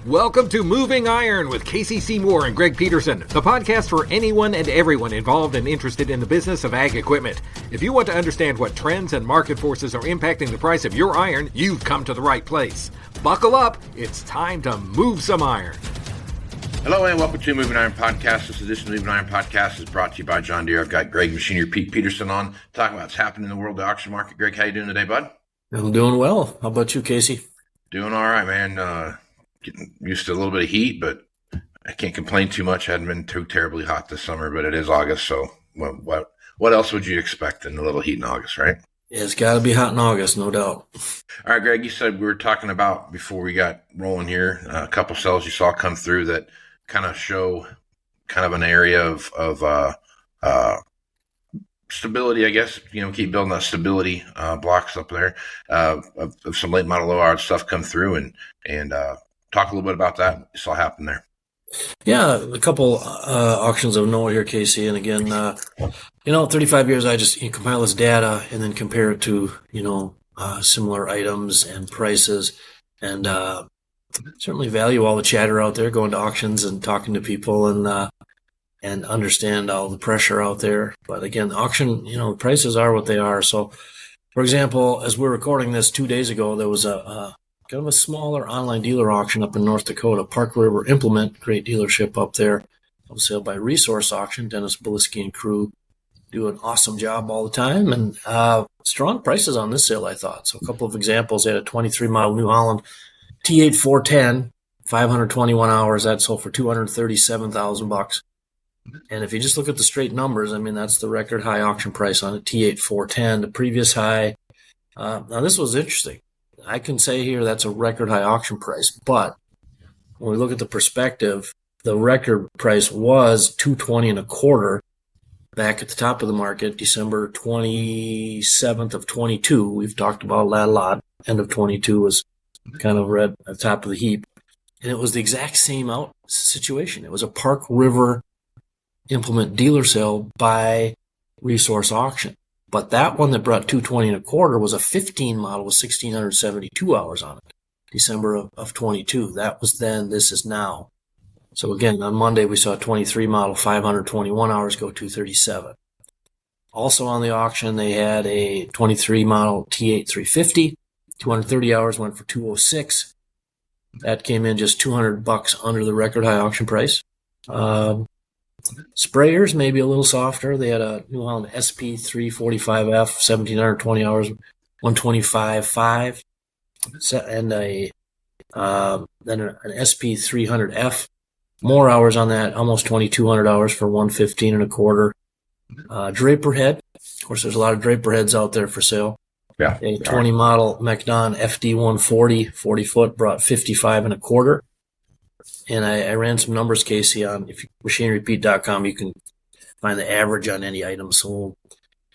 Welcome to Moving Iron with Casey Seymour and Greg Peterson, the podcast for anyone and everyone involved and interested in the business of ag equipment. If you want to understand what trends and market forces are impacting the price of your iron, you've come to the right place. Buckle up, it's time to move some iron. Hello and welcome to Moving Iron Podcast. This edition of Moving Iron Podcast is brought to you by John Deere. I've got Greg Machinery Pete Peterson on talking about what's happening in the world of the auction market. Greg, how you doing today, bud? I'm doing well. How about you, Casey? Doing all right, man. Getting used to a little bit of heat, but I can't complain too much. It hadn't been too terribly hot this summer, but it is August, so what else would you expect in a little heat in August, right? Yeah, it's got to be hot in August, no doubt. All right, Greg, you said we were talking about, before we got rolling here, a couple cells you saw come through that kind of show kind of an area of stability, I guess. You know, keep building that stability blocks up there of some late model low hour stuff come through and talk a little bit about that you saw happen there. Yeah, a couple auctions of note here, Casey. And again, 35 years, I just compile this data and then compare it to, similar items and prices. And certainly value all the chatter out there, going to auctions and talking to people and understand all the pressure out there. But again, auction, prices are what they are. So, for example, as we're recording this 2 days ago, there was a kind of a smaller online dealer auction up in North Dakota. Park River Implement, great dealership up there. Sale by Resource Auction. Dennis Biliski and crew do an awesome job all the time. And strong prices on this sale, I thought. So a couple of examples. They had a 23 model New Holland T8 410, 521 hours. That sold for $237,000. And if you just look at the straight numbers, that's the record high auction price on a T8 410. The previous high. Now this was interesting. I can say here that's a record high auction price, but when we look at the perspective, the record price was $220 and a quarter back at the top of the market, December 27th of 22. We've talked about that a lot. End of 22 was kind of red at the top of the heap. And it was the exact same situation. It was a Park River Implement dealer sale by Resource Auction. But that one that brought $220 and a quarter was a 15 model with 1,672 hours on it, December of 22. That was then, this is now. So again, on Monday, we saw a 23 model, 521 hours go 237. Also on the auction, they had a 23 model T8 350, 230 hours went for 206. That came in just $200 under the record high auction price. Sprayers, maybe a little softer. They had a New Holland SP 345F, 1,720 hours, 125.5, and then an SP 300F. More hours on that, almost 2,200 hours for 115 and a quarter. Draper head, of course, there's a lot of Draper heads out there for sale. Yeah. A 20 model MacDon FD 140, 40 foot, brought 55 and a quarter. And I ran some numbers, Casey, on machinerypete.com. You can find the average on any item sold.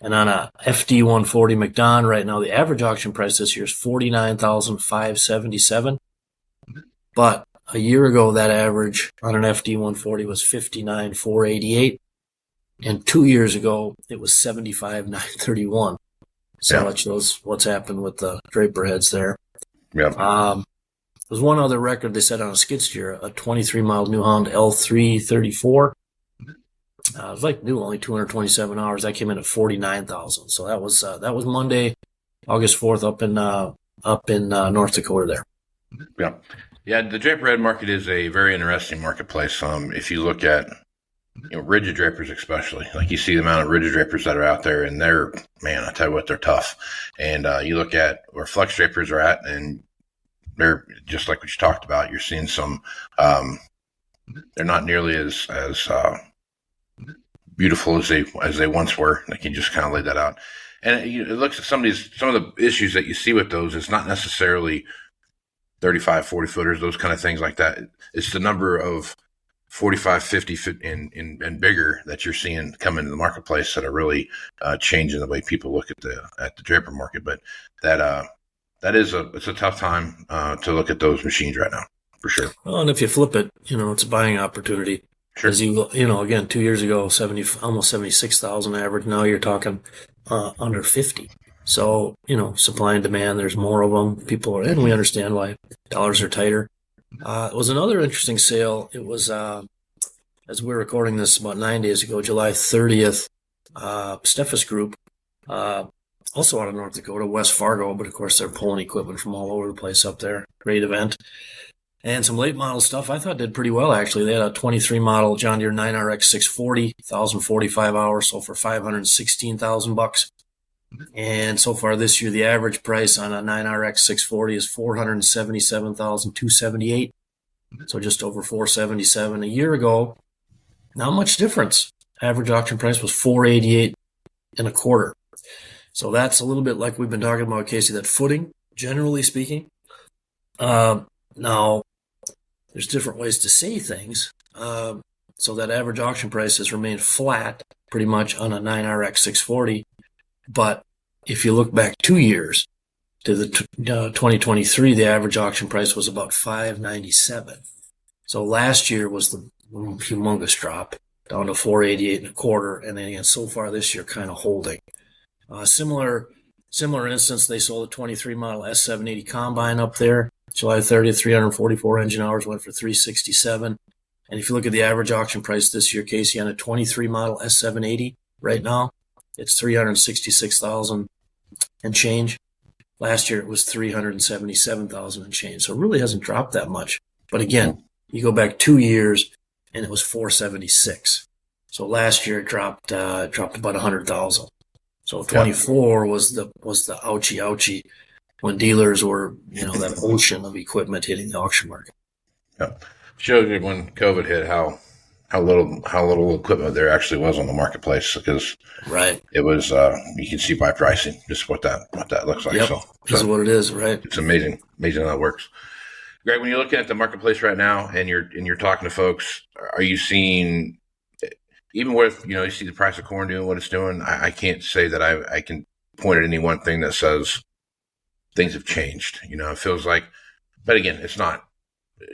And on a FD 140 MacDon right now, the average auction price this year is $49,577. But a year ago, that average on an FD 140 was $59,488. And 2 years ago, it was $75,931. So that shows what's happened with the Draper heads there. Yeah. There's one other record they set on a skid steer, a 23 model New Holland L334. It was like new, only 227 hours. That came in at 49,000. So that was Monday, August 4th, up in North Dakota there. Yeah. The Draper head market is a very interesting marketplace. If you look at rigid drapers, especially, like you see the amount of rigid drapers that are out there, and they're, man, I tell you what, they're tough. And you look at where flex drapers are at, and they're just like what you talked about. You're seeing some, they're not nearly as beautiful as they once were. I can just kind of lay that out. And it looks at some of the issues that you see with those. It's not necessarily 35, 40 footers, those kind of things like that. It's the number of 45, 50 foot and bigger that you're seeing come into the marketplace that are really changing the way people look at the draper market. But it's a tough time to look at those machines right now, for sure. Well, and if you flip it, it's a buying opportunity. Sure. As again, 2 years ago, almost 76,000 average. Now you're talking under 50. So, supply and demand, there's more of them. And we understand why dollars are tighter. It was another interesting sale. It was, as we're recording this about 9 days ago, July 30th, Steffes Group, also out of North Dakota, West Fargo, but of course they're pulling equipment from all over the place up there. Great event. And some late model stuff I thought did pretty well, actually. They had a 23 model John Deere 9RX 640, 1,045 hours, sold for $516,000. And so far this year, the average price on a 9RX 640 is $477,278. So just over $477 a year ago. Not much difference. Average auction price was $488 and a quarter. So that's a little bit like we've been talking about, Casey, that footing, generally speaking. Now, there's different ways to say things. So that average auction price has remained flat pretty much on a 9RX 640. But if you look back 2 years to the 2023, the average auction price was about $597. So last year was the humongous drop down to $488 and a quarter. And then again, so far this year, kind of holding. Similar instance, they sold a 23 model S780 combine up there. July 30th, 344 engine hours, went for $367. And if you look at the average auction price this year, Casey, on a 23 model S780 right now, it's $366,000 and change. Last year it was $377,000 and change. So it really hasn't dropped that much. But again, you go back 2 years and it was $476. So last year it dropped about $100,000. So 24 was the ouchie when dealers were, that ocean of equipment hitting the auction market. Yeah. Showed you when COVID hit how little equipment there actually was on the marketplace, because right, it was you can see by pricing just what that looks like. Yep. So this is what it is, right? It's amazing how that works. Greg, when you're looking at the marketplace right now and you're talking to folks, are you seeing, even with you see the price of corn doing what it's doing, I can't say that I can point at any one thing that says things have changed. It feels like, but again, it's not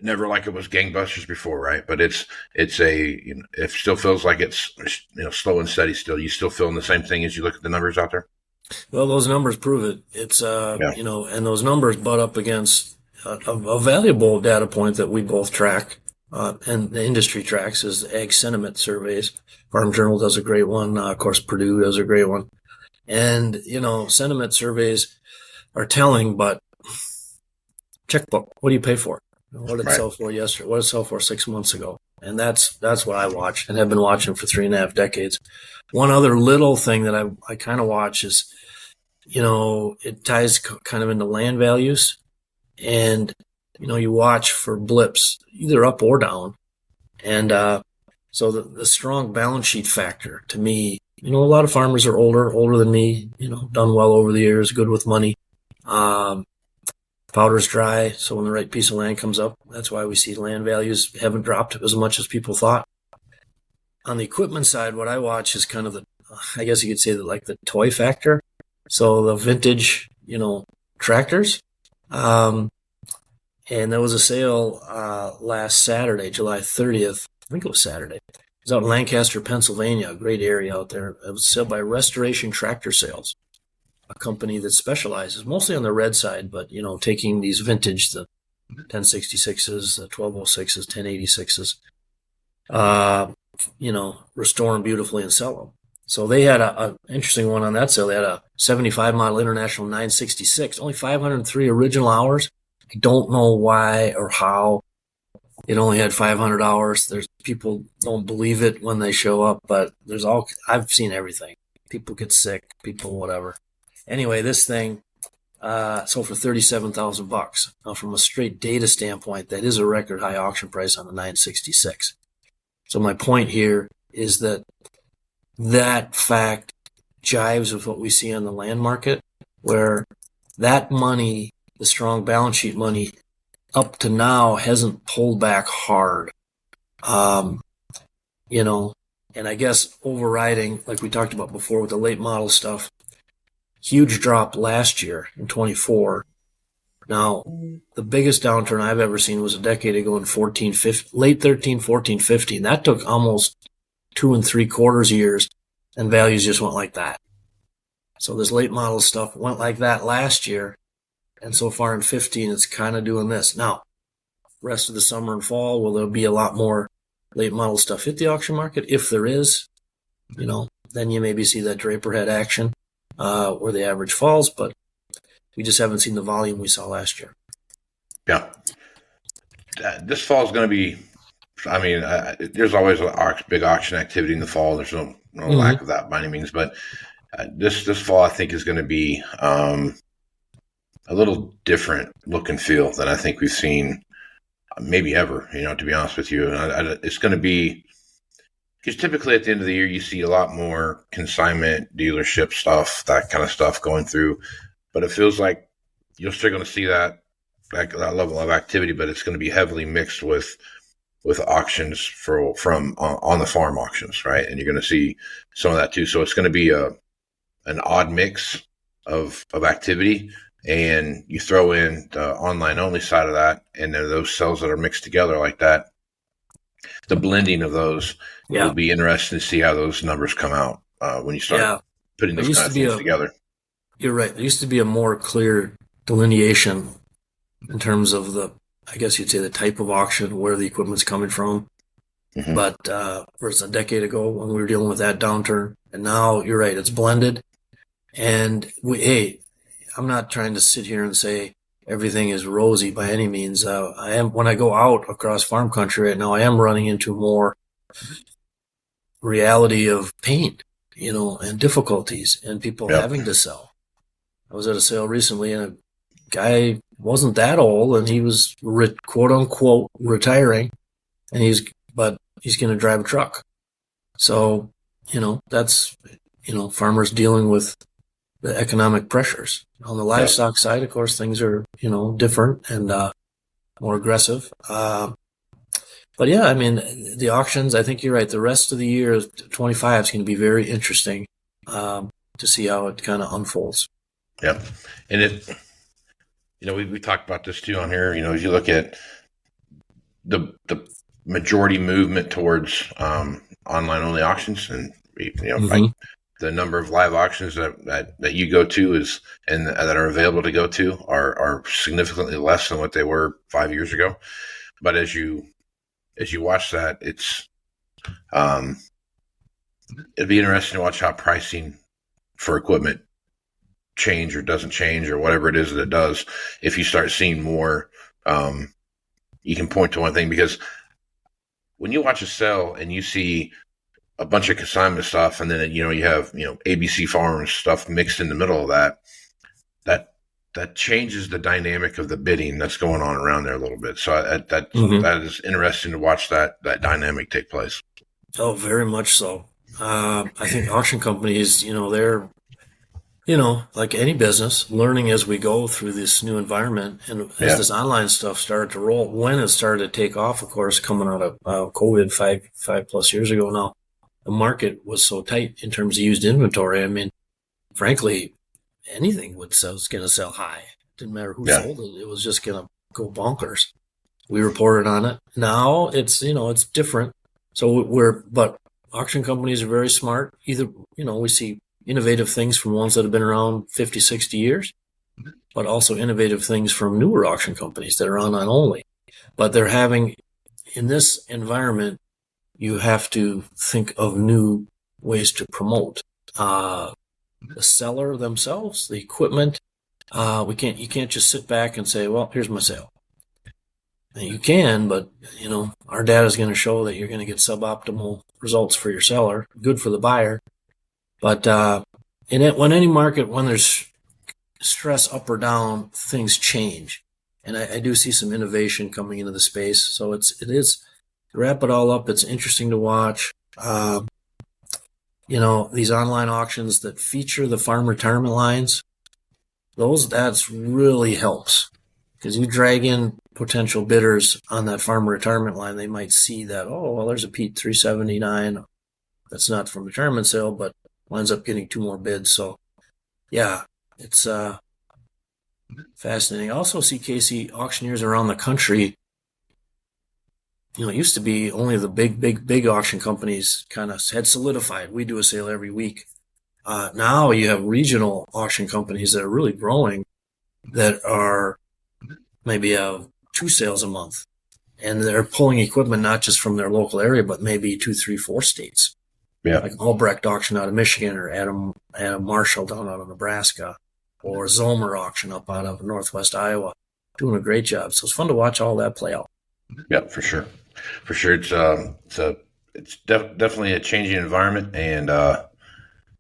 never like it was gangbusters before, right? But it still feels like it's slow and steady. Still, you still feeling the same thing as you look at the numbers out there. Well, those numbers prove it. It's and those numbers butt up against a valuable data point that we both track. And the industry tracks is ag sentiment surveys. Farm Journal does a great one. Of course, Purdue does a great one. And, sentiment surveys are telling, but checkbook, what do you pay for? What did it sell for yesterday? What did it sell for 6 months ago? And that's what I watch and have been watching for 3.5 decades. One other little thing that I kind of watch is, it ties kind of into land values. And, you watch for blips, either up or down. And so the strong balance sheet factor, to me, a lot of farmers are older than me, done well over the years, good with money. Powder's dry, so when the right piece of land comes up, that's why we see land values haven't dropped as much as people thought. On the equipment side, what I watch is kind of I guess you could say the toy factor. So the vintage, tractors. And there was a sale last Saturday, July 30th. I think it was Saturday. It was out in Lancaster, Pennsylvania, a great area out there. It was sold by Restoration Tractor Sales, a company that specializes mostly on the red side, but, taking these vintage, the 1066s, the 1206s, 1086s, restore them beautifully and sell them. So they had a interesting one on that sale. They had a 75 model International 966, only 503 original hours. I don't know why or how it only had 500 hours. There's people don't believe it when they show up, but I've seen everything. People get sick, people whatever. Anyway, this thing sold for $37,000. Now, from a straight data standpoint, that is a record high auction price on a 966. So my point here is that fact jives with what we see on the land market, where that money, the strong balance sheet money, up to now hasn't pulled back hard. And I guess overriding, like we talked about before with the late model stuff, huge drop last year in 24. Now, the biggest downturn I've ever seen was a decade ago in late 13, 14, 15. That took almost 2 3/4 years, and values just went like that. So this late model stuff went like that last year, and so far in 15, it's kind of doing this. Now, rest of the summer and fall? Will there be a lot more late model stuff hit the auction market? If there is, then you maybe see that Draper head action where the average falls, but we just haven't seen the volume we saw last year. Yeah. This fall is going to be, there's always a big auction activity in the fall. There's no lack of that by any means, but this fall I think is going to be a little different look and feel than I think we've seen maybe ever, to be honest with you. And it's going to be, because typically at the end of the year, you see a lot more consignment, dealership stuff, that kind of stuff going through. But it feels like you're still going to see that level of activity, but it's going to be heavily mixed with auctions from on the farm auctions, right? And you're going to see some of that too. So it's going to be an odd mix of activity. And you throw in the online only side of that, and then those sales that are mixed together like that, the blending of those will be interesting to see how those numbers come out when you start putting those kind of things together. You're right. There used to be a more clear delineation in terms of I guess you'd say the type of auction, where the equipment's coming from. Mm-hmm. But versus a decade ago when we were dealing with that downturn, and now you're right, it's blended. And I'm not trying to sit here and say everything is rosy by any means. When I go out across farm country right now, I am running into more reality of pain, and difficulties, and people having to sell. I was at a sale recently, and a guy wasn't that old, and he was quote unquote retiring, and but he's going to drive a truck. So, that's, farmers dealing with the economic pressures. On the livestock side, of course, things are, different and more aggressive. But yeah, the auctions, I think you're right. The rest of the year, 25 is going to be very interesting to see how it kind of unfolds. Yep. And we talked about this too on here. As you look at the majority movement towards online only auctions, and like the number of live auctions that you go to and that are available to go to are significantly less than what they were 5 years ago. But as you watch that, it'd be interesting to watch how pricing for equipment change or doesn't change, or whatever it is that it does. If you start seeing more, you can point to one thing, because when you watch a sale and you see a bunch of consignment stuff, and then you have ABC Farms stuff mixed in the middle of that changes the dynamic of the bidding that's going on around there a little bit. So that is interesting to watch that dynamic take place. Oh, very much so. I think auction companies, they're like any business, learning as we go through this new environment. And as this online stuff started to roll, when it started to take off, of course, coming out of COVID 5+ years ago now, the market was so tight in terms of used inventory. Frankly, anything was going to sell high. Didn't matter who sold it. It was just going to go bonkers. We reported on it. Now it's, it's different. So but auction companies are very smart. Either, we see innovative things from ones that have been around 50, 60 years, but also innovative things from newer auction companies that are online only. But they're having, in this environment, you have to think of new ways to promote the seller themselves, the equipment. You can't just sit back and say, well, here's my sale. And you can, but our data is going to show that you're going to get suboptimal results for your seller, good for the buyer. But when there's stress up or down, things change. And I do see some innovation coming into the space. So it is, to wrap it all up, it's interesting to watch. These online auctions that feature the farm retirement lines, that's really helps. Because you drag in potential bidders on that farm retirement line, they might see that, there's a Pete 379. That's not from retirement sale, but winds up getting 2 more bids. So, yeah, it's fascinating. I also see, Casey, auctioneers around the country. It used to be only the big auction companies kind of had solidified. We do a sale every week. Now you have regional auction companies that are really growing, that are maybe have 2 sales a month. and they're pulling equipment not just from their local area, but maybe 2, 3, 4 states. Yeah. Like Albrecht auction out of Michigan, or Adam Marshall down out of Nebraska, or Zomer auction up out of Northwest Iowa, doing a great job. So it's fun to watch all that play out. Yeah, for sure. For sure. It's definitely a changing environment, and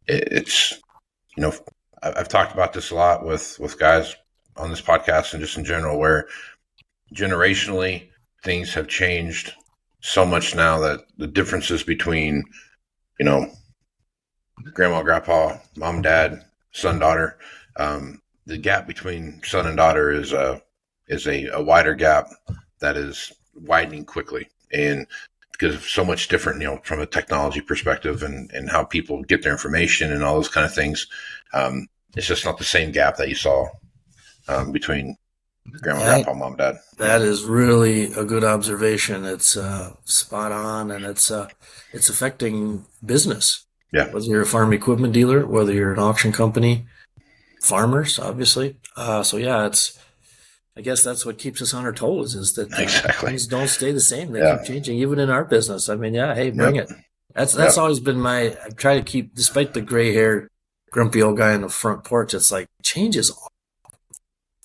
it's, you know, I've talked about this a lot with guys on this podcast and just in general, where generationally things have changed so much now that the differences between, you know, grandma, grandpa, mom, dad, son, daughter, the gap between son and daughter is a wider gap that is widening quickly, and because of so much different, you know, from a technology perspective and how people get their information and all those kind of things. It's just not the same gap that you saw between grandma, grandpa, mom, dad. That is really a good observation. It's spot on, and it's affecting business. Yeah. Whether you're a farm equipment dealer, whether you're an auction company, farmers, obviously. So yeah, I guess that's what keeps us on our toes, is that things don't stay the same. They keep changing, even in our business. I mean, yeah, hey, bring it. That's always been I try to keep, despite the gray haired, grumpy old guy on the front porch, it's like change is,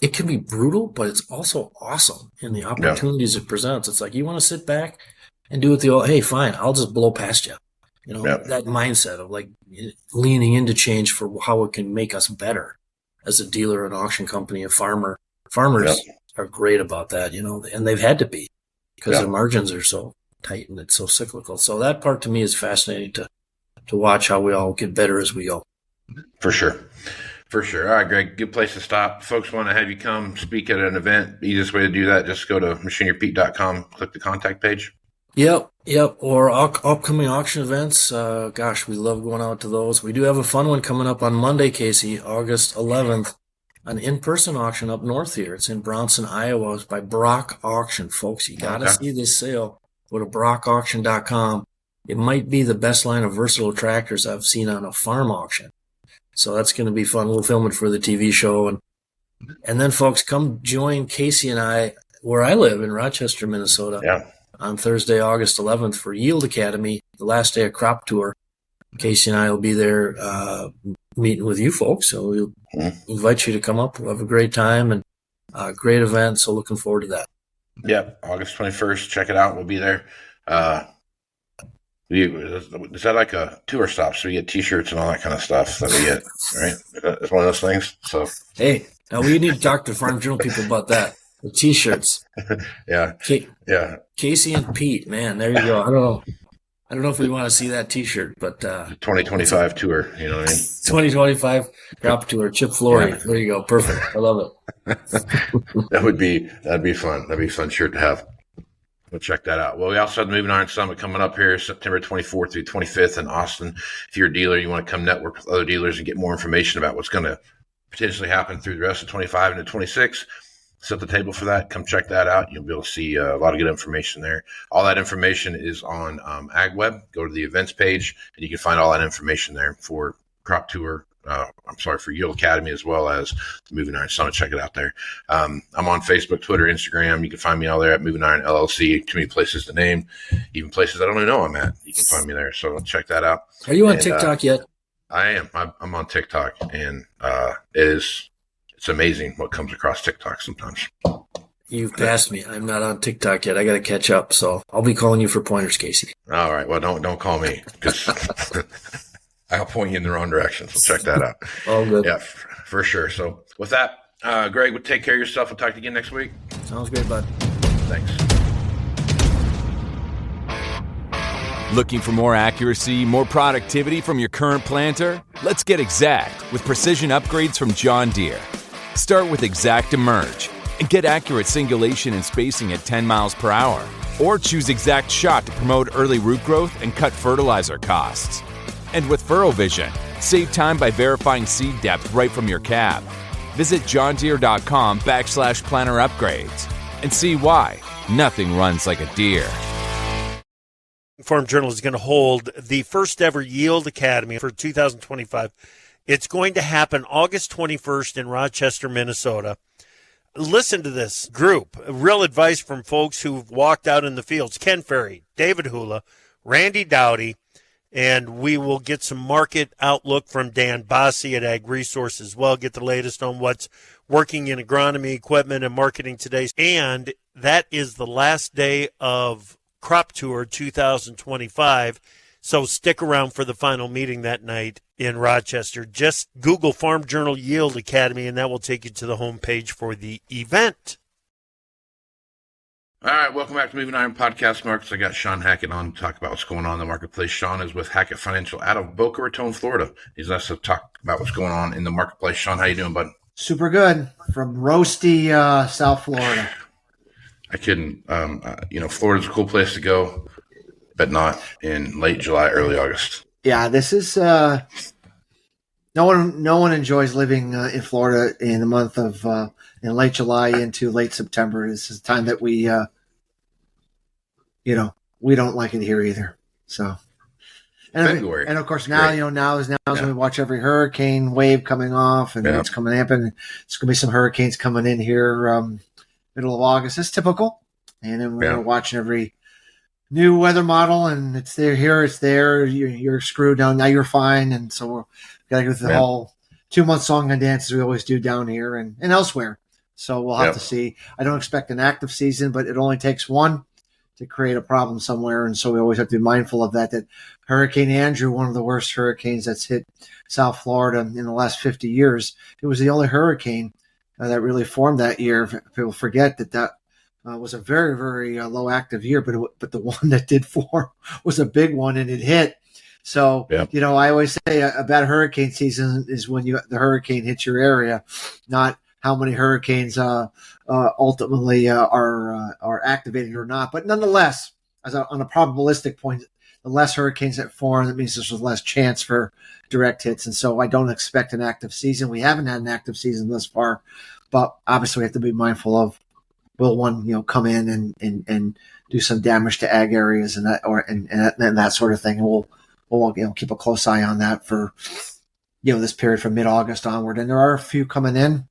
it can be brutal, but it's also awesome in the opportunities it presents. It's like, you want to sit back and do it the old, hey, fine, I'll just blow past you. You know, that mindset of like leaning into change for how it can make us better as a dealer, an auction company, a farmer. Farmers are great about that, you know, and they've had to be, because their margins are so tight and it's so cyclical. So that part to me is fascinating to watch how we all get better as we go. For sure. For sure. All right, Greg, good place to stop. Folks want to have you come speak at an event. The easiest way to do that, just go to machinerypete.com, click the contact page. Yep. Or upcoming auction events. Gosh, we love going out to those. We do have a fun one coming up on Monday, Casey, August 11th, an in-person auction up north here. It's in Bronson, Iowa. It's by Brock Auction, folks. You got to see this sale. Go to brockauction.com. It might be the best line of versatile tractors I've seen on a farm auction. So that's going to be fun. We'll film it for the TV show. And then, folks, come join Casey and I where I live in Rochester, Minnesota, on Thursday, August 11th for Yield Academy, the last day of crop tour. Casey and I will be there meeting with you folks. So we'll invite you to come up. We'll have a great time and a great event. So looking forward to that. Yep, August 21st. Check it out. We'll be there. Is that like a tour stop? So we get T-shirts and all that kind of stuff that we get, right? It's one of those things. So hey, now we need to talk to Farm Journal people about that. The T-shirts. Casey and Pete, man, there you go. I don't know if we want to see that T-shirt, but 2025 tour, you know what I mean? 2025 crop tour, Chip Flory. Yeah. There you go, perfect. I love it. That'd be fun. That'd be a fun shirt to have. We'll check that out. Well, we also have the Moving Iron Summit coming up here September 24th through 25th in Austin. If you're a dealer, you want to come network with other dealers and get more information about what's going to potentially happen through the rest of 25 into 26, set the table for that. Come check that out. You'll be able to see a lot of good information there. All that information is on AgWeb. Go to the events page, and you can find all that information there for Crop Tour. For Yield Academy, as well as the Moving Iron Summit. Check it out there. I'm on Facebook, Twitter, Instagram. You can find me all there at Moving Iron LLC. Too many places to name, even places I don't even know I'm at. You can find me there. So check that out. Are you on TikTok yet? I am. I'm on TikTok, and it's amazing what comes across TikTok sometimes. You've passed me. I'm not on TikTok yet. I got to catch up. So I'll be calling you for pointers, Casey. All right. Well, don't call me, because I'll point you in the wrong direction. So check that out. All good. Yeah, for sure. So with that, Greg, would take care of yourself. We'll talk to you again next week. Sounds great, bud. Thanks. Looking for more accuracy, more productivity from your current planter? Let's get exact with precision upgrades from John Deere. Start with Exact Emerge and get accurate singulation and spacing at 10 miles per hour. Or choose Exact Shot to promote early root growth and cut fertilizer costs. And with Furrow Vision, save time by verifying seed depth right from your cab. Visit johndeere.com/planner upgrades and see why nothing runs like a Deere. Farm Journal is going to hold the first ever Yield Academy for 2025. It's going to happen August 21st in Rochester, Minnesota. Listen to this group. Real advice from folks who've walked out in the fields. Ken Ferry, David Hula, Randy Dowdy, and we will get some market outlook from Dan Bossi at Ag Resource as well. Get the latest on what's working in agronomy, equipment, and marketing today. And that is the last day of Crop Tour 2025. So stick around for the final meeting that night in Rochester. Just Google Farm Journal Yield Academy, and that will take you to the homepage for the event. All right, welcome back to Moving Iron Podcast Markets. I got Sean Hackett on to talk about what's going on in the marketplace. Sean is with Hackett Financial out of Boca Raton, Florida. He's nice to talk about what's going on in the marketplace. Sean, how you doing, bud? Super good from roasty South Florida. I couldn't. Florida's a cool place to go, but not in late July, early August. Yeah, this is no one enjoys living in Florida in the month of in late July into late September. This is the time that we we don't like it here either. So February, and of course now is when we watch every hurricane wave coming off, and it's coming up, and it's going to be some hurricanes coming in here middle of August. It's typical, and then we're watching every new weather model, and it's there here, it's there. You're screwed down. Now you're fine, and so we're got to go through the whole 2-month song and dance as we always do down here and elsewhere. So we'll have to see. I don't expect an active season, but it only takes one to create a problem somewhere, and so we always have to be mindful of that. That Hurricane Andrew, one of the worst hurricanes that's hit South Florida in the last 50 years, it was the only hurricane that really formed that year. People forget that was a very, very low active year, but the one that did form was a big one, and it hit. So, I always say a bad hurricane season is when the hurricane hits your area, not how many hurricanes ultimately are activated or not. But nonetheless, on a probabilistic point, the less hurricanes that form, that means there's less chance for direct hits. And so I don't expect an active season. We haven't had an active season thus far, but obviously we have to be mindful of, will one come in and do some damage to ag areas and that sort of thing. And we'll keep a close eye on that for this period from mid-August onward. And there are a few coming in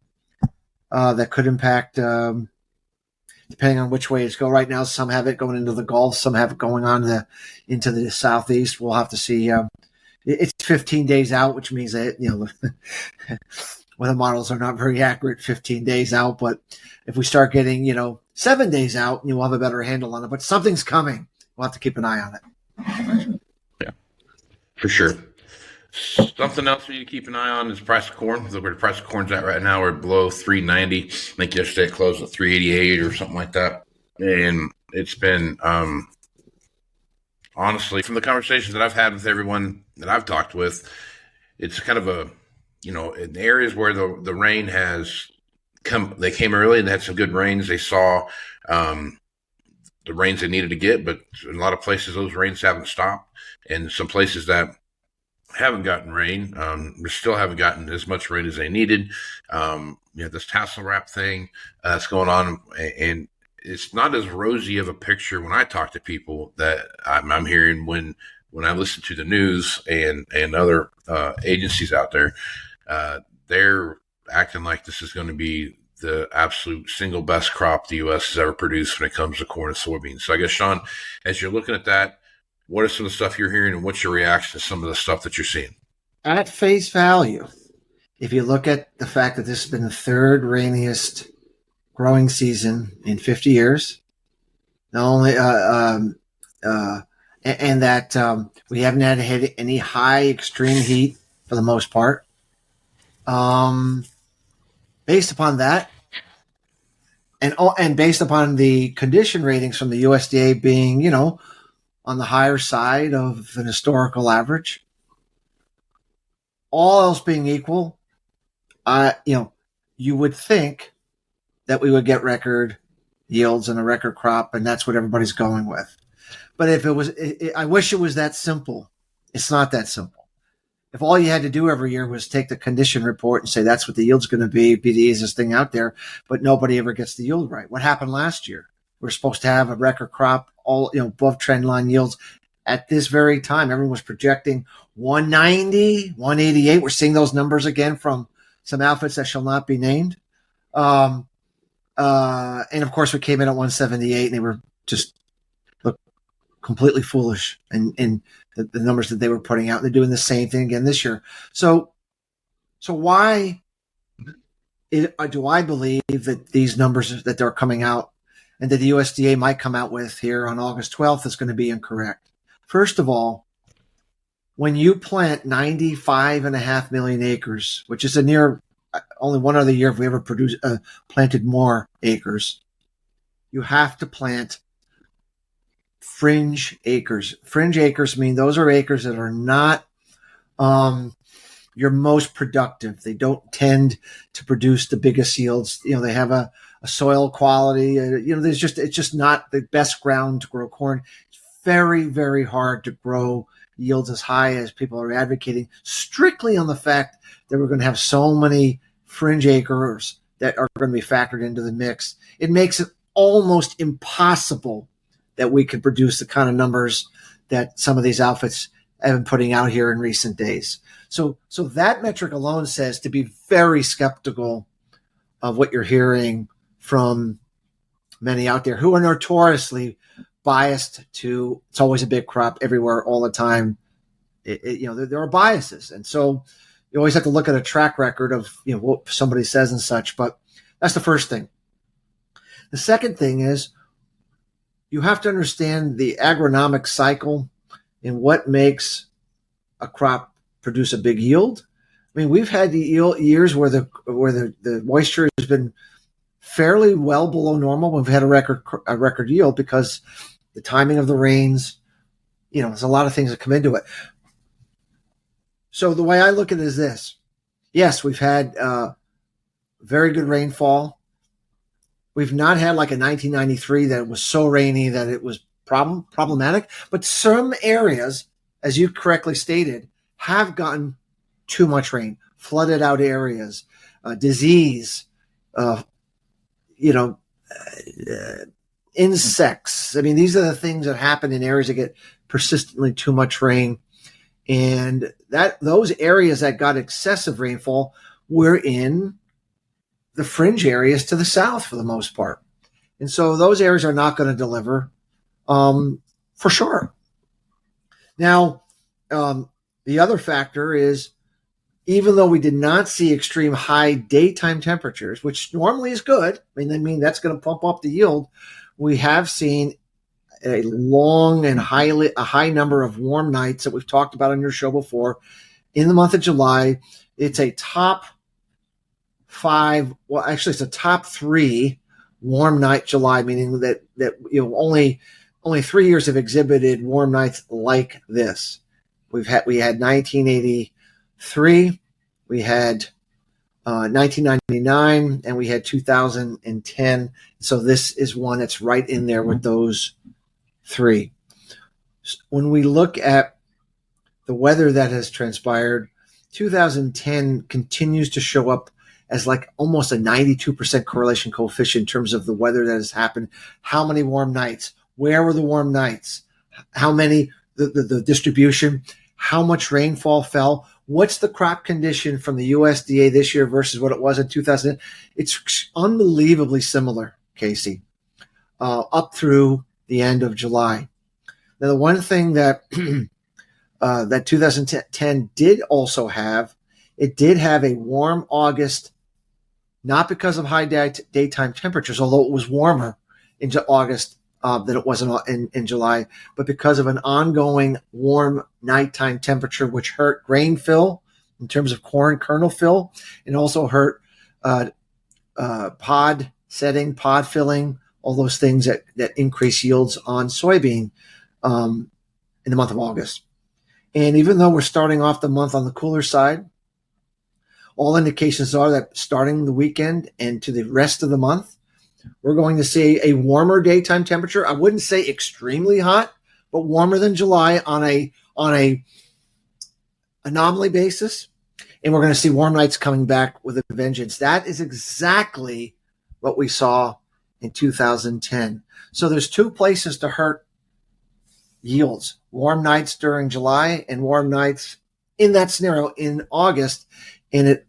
that could impact, depending on which way it's go. Right now, some have it going into the Gulf, some have it going on into the southeast. We'll have to see. It's 15 days out, which means that weather models are not very accurate 15 days out. But if we start getting 7 days out, we'll have a better handle on it. But something's coming. We'll have to keep an eye on it. Yeah, for sure. Something else we need to keep an eye on is price of corn. Look where the price of corn's at right now. We're below $3.90. I think yesterday it closed at $3.88 or something like that. And it's been, honestly, from the conversations that I've had with everyone that I've talked with, it's kind of a, in the areas where the rain has come, they came early and they had some good rains. They saw the rains they needed to get, but in a lot of places those rains haven't stopped. And some places that haven't gotten rain, we still haven't gotten as much rain as they needed. This tassel wrap thing that's going on, and it's not as rosy of a picture when I talk to people that I'm hearing when I listen to the news and other agencies out there. They're acting like this is going to be the absolute single best crop the U.S. has ever produced when it comes to corn and soybeans. So I guess, Sean, as you're looking at that, what are some of the stuff you're hearing, and what's your reaction to some of the stuff that you're seeing? At face value, if you look at the fact that this has been the third rainiest growing season in 50 years, not only and that we haven't had to hit any high extreme heat for the most part. Based upon that, and based upon the condition ratings from the USDA being, on the higher side of an historical average, all else being equal, you would think that we would get record yields and a record crop, and that's what everybody's going with. But if it was, I wish it was that simple. It's not that simple. If all you had to do every year was take the condition report and say that's what the yield's going to be the easiest thing out there, but nobody ever gets the yield right. What happened last year? We're supposed to have a record crop, all above trend line yields. At this very time, everyone was projecting 190, 188. We're seeing those numbers again from some outfits that shall not be named. And of course, we came in at 178, and they were just look completely foolish in the numbers that they were putting out. They're doing the same thing again this year. So why do I believe that these numbers that they're coming out and that the USDA might come out with here on August 12th is going to be incorrect? First of all, when you plant 95.5 million acres, which is a near only one other year if we ever planted more acres, you have to plant fringe acres. Fringe acres mean those are acres that are not your most productive. They don't tend to produce the biggest yields. They have a soil quality. It's just not the best ground to grow corn. It's very, very hard to grow yields as high as people are advocating, strictly on the fact that we're going to have so many fringe acres that are going to be factored into the mix. It makes it almost impossible that we could produce the kind of numbers that some of these outfits have been putting out here in recent days. So that metric alone says to be very skeptical of what you're hearing from many out there who are notoriously biased to it's always a big crop everywhere all the time. There are biases. And so you always have to look at a track record of what somebody says and such. But that's the first thing. The second thing is you have to understand the agronomic cycle and what makes a crop produce a big yield. I mean, we've had the years where the moisture has been fairly well below normal. We've had a record yield because the timing of the rains, there's a lot of things that come into it. So the way I look at it is this. Yes, we've had very good rainfall. We've not had like a 1993 that was so rainy that it was problematic. But some areas, as you correctly stated, have gotten too much rain, flooded out areas, disease, insects. I mean, these are the things that happen in areas that get persistently too much rain. And those areas that got excessive rainfall were in the fringe areas to the south for the most part. And so those areas are not going to deliver for sure. Now, the other factor is even though we did not see extreme high daytime temperatures, which normally is good, I mean that's going to pump up the yield, we have seen a long and a high number of warm nights that we've talked about on your show before. In the month of July, it's a top 5. Well, actually, it's a top 3 warm night July, meaning that only 3 years have exhibited warm nights like this. We had 1983, we had 1999, and we had 2010. So this is one that's right in there with those 3. When we look at the weather that has transpired, 2010 continues to show up as like almost a 92% correlation coefficient in terms of the weather that has happened. How many warm nights? Where were the warm nights? How many, the distribution? How much rainfall fell? What's the crop condition from the USDA this year versus what it was in 2000? It's unbelievably similar, Casey, up through the end of July. Now, the one thing that that 2010 did also have, it did have a warm August, not because of high daytime temperatures, although it was warmer into August than it was in July, but because of an ongoing warm nighttime temperature, which hurt grain fill in terms of corn kernel fill, and also hurt pod setting, pod filling, all those things that increase yields on soybean in the month of August. And even though we're starting off the month on the cooler side, all indications are that starting the weekend and to the rest of the month, we're going to see a warmer daytime temperature. I wouldn't say extremely hot, but warmer than July on a anomaly basis. And we're going to see warm nights coming back with a vengeance. That is exactly what we saw in 2010. So there's 2 places to hurt yields: warm nights during July and warm nights in that scenario in August. And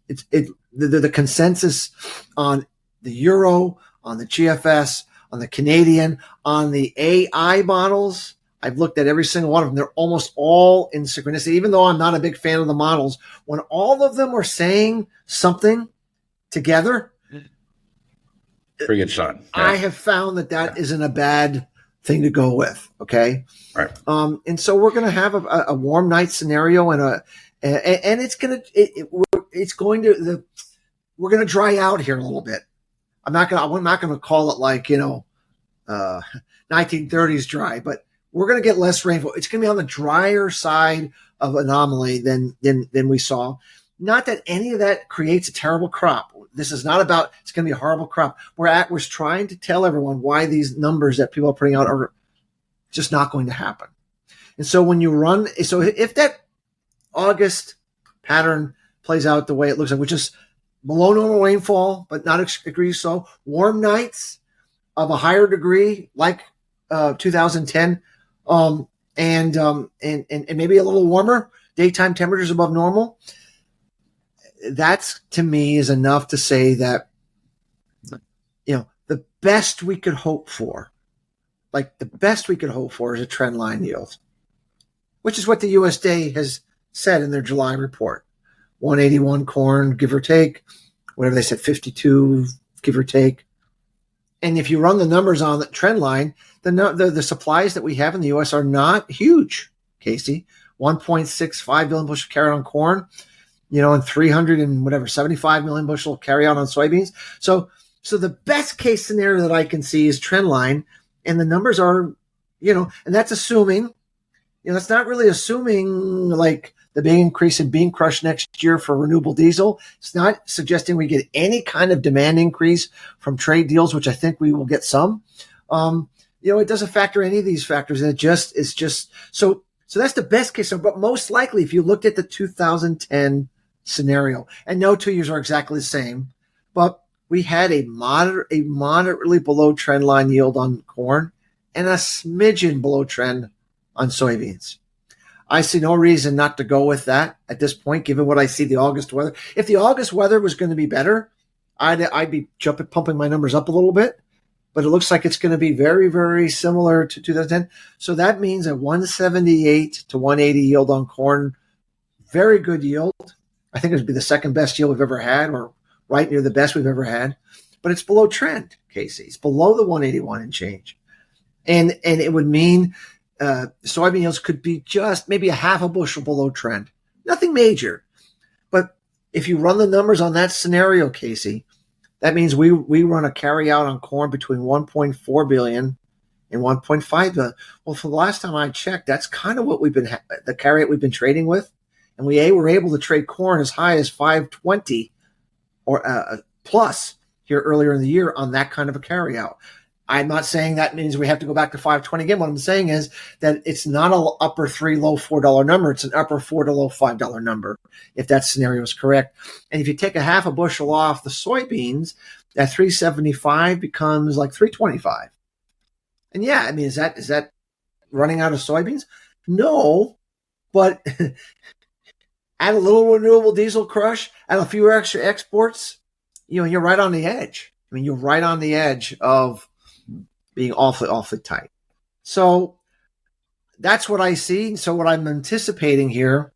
the consensus on the euro, on the GFS, on the Canadian, on the AI models. I've looked at every single one of them. They're almost all in synchronicity, even though I'm not a big fan of the models. When all of them are saying something together, pretty good sign. Yeah. I have found that isn't a bad thing to go with. Okay. Right. And so we're going to have a warm night scenario and it's going to, we're going to dry out here a little bit. I'm not going to call it like, 1930s dry, but we're going to get less rainfall. It's going to be on the drier side of anomaly than we saw. Not that any of that creates a terrible crop. This is not about it's going to be a horrible crop. We're trying to tell everyone why these numbers that people are putting out are just not going to happen. And so if that August pattern plays out the way it looks like, which is below normal rainfall, but not degrees so, warm nights of a higher degree, like 2010, and maybe a little warmer, daytime temperatures above normal. That's, to me, is enough to say that, the best we could hope for, is a trend line yield, which is what the USDA has said in their July report. 181 corn, give or take, whatever they said, 52, give or take. And if you run the numbers on the trend line, the supplies that we have in the U.S. are not huge, Casey. 1.65 billion bushel carry on corn, and 75 million bushel carry on soybeans. So the best case scenario that I can see is trend line, and the numbers are, and that's assuming, it's not really assuming like the big increase in bean crush next year for renewable diesel. It's not suggesting we get any kind of demand increase from trade deals, which I think we will get some. It doesn't factor any of these factors. And it's just so that's the best case. But most likely, if you looked at the 2010 scenario, and no 2 years are exactly the same, but we had a moderately below trend line yield on corn and a smidgen below trend on soybeans. I see no reason not to go with that at this point, given what I see the August weather. If the August weather was going to be better, I'd be pumping my numbers up a little bit. But it looks like it's going to be very, very similar to 2010. So that means a 178 to 180 yield on corn. Very good yield. I think it would be the second best yield we've ever had, or right near the best we've ever had. But it's below trend, Casey. It's below the 181 and change. And it would mean soybean yields could be just maybe a half a bushel below trend. Nothing major. But if you run the numbers on that scenario, Casey, that means we run a carry out on corn between 1.4 billion and 1.5 billion. Well, for the last time I checked, that's kind of what the carry out we've been trading with. And we were able to trade corn as high as 520 or plus here earlier in the year on that kind of a carry out. I'm not saying that means we have to go back to 520 again. What I'm saying is that it's not an upper $3, low $4 number. It's an upper $4 to low $5 number, if that scenario is correct. And if you take a half a bushel off the soybeans, that 375 becomes like 325. And yeah, I mean, is that running out of soybeans? No, but add a little renewable diesel crush, add a few extra exports, you're right on the edge. I mean, you're right on the edge of being awfully tight. So that's what I see. So what I'm anticipating here,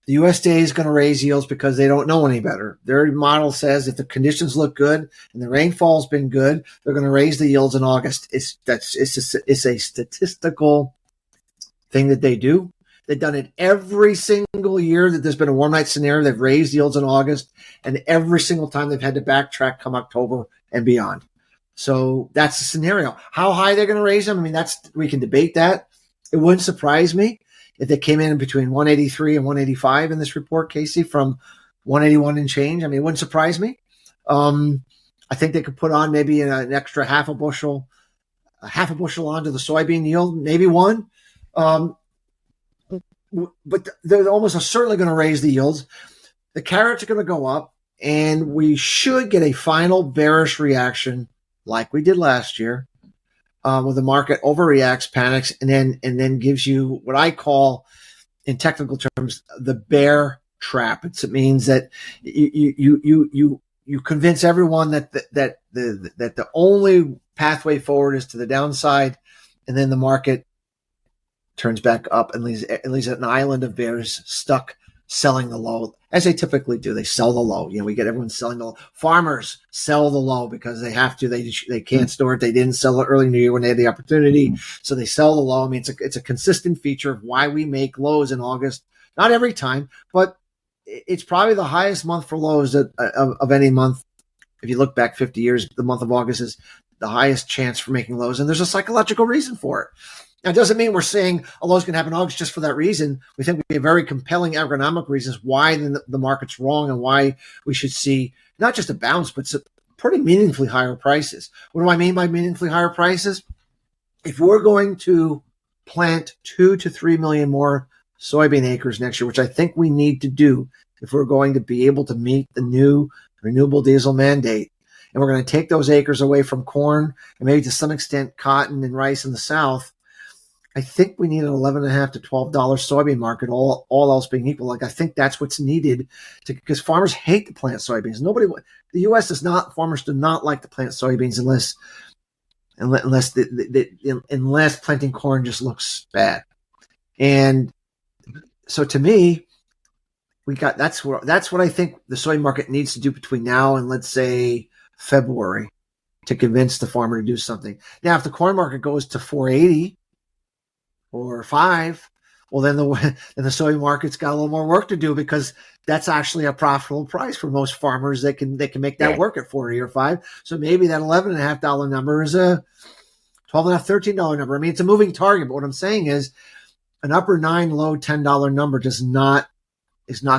the USDA is going to raise yields because they don't know any better. Their model says if the conditions look good and the rainfall's been good, they're going to raise the yields in August. It's a statistical thing that they do. They've done it every single year that there's been a warm night scenario. They've raised yields in August, and every single time they've had to backtrack come October and beyond. So that's the scenario. How high they're going to raise them, I mean, we can debate that. It wouldn't surprise me if they came in between 183 and 185 in this report, Casey, from 181 and change. I mean, it wouldn't surprise me. I think they could put on maybe an extra half a bushel onto the soybean yield, maybe one. But they're almost certainly going to raise the yields. The carrots are going to go up, and we should get a final bearish reaction like we did last year, where the market overreacts, panics, and then gives you what I call, in technical terms, the bear trap. It means that you you convince everyone that the only pathway forward is to the downside, and then the market turns back up and leaves an island of bears stuck selling the low, as they typically do. They sell the low. We get everyone selling the low. Farmers sell the low because they have to. They can't store it. They didn't sell it early in the year when they had the opportunity, so they sell the low. I mean, it's a consistent feature of why we make lows in August. Not every time, but it's probably the highest month for lows of any month. If you look back 50 years, the month of August is the highest chance for making lows, and there's a psychological reason for it. Now, it doesn't mean we're saying a low is going to happen in August just for that reason. We think we have very compelling agronomic reasons why the market's wrong and why we should see not just a bounce, but some pretty meaningfully higher prices. What do I mean by meaningfully higher prices? If we're going to plant 2 to 3 million more soybean acres next year, which I think we need to do if we're going to be able to meet the new renewable diesel mandate, and we're going to take those acres away from corn and maybe to some extent cotton and rice in the South, I think we need an $11.5 to $12 soybean market, all else being equal. I think that's what's needed because farmers hate to plant soybeans. The U.S. farmers do not like to plant soybeans unless planting corn just looks bad. And so to me, that's what I think the soy market needs to do between now and let's say February to convince the farmer to do something. Now, if the corn market goes to 480 or 5, well, then the soy market's got a little more work to do because that's actually a profitable price for most farmers. They can make that work at 40 or 5. So maybe that $11.5 number is a $12.5, $13 number. I mean, it's a moving target. But what I'm saying is an upper 9, low $10 number is not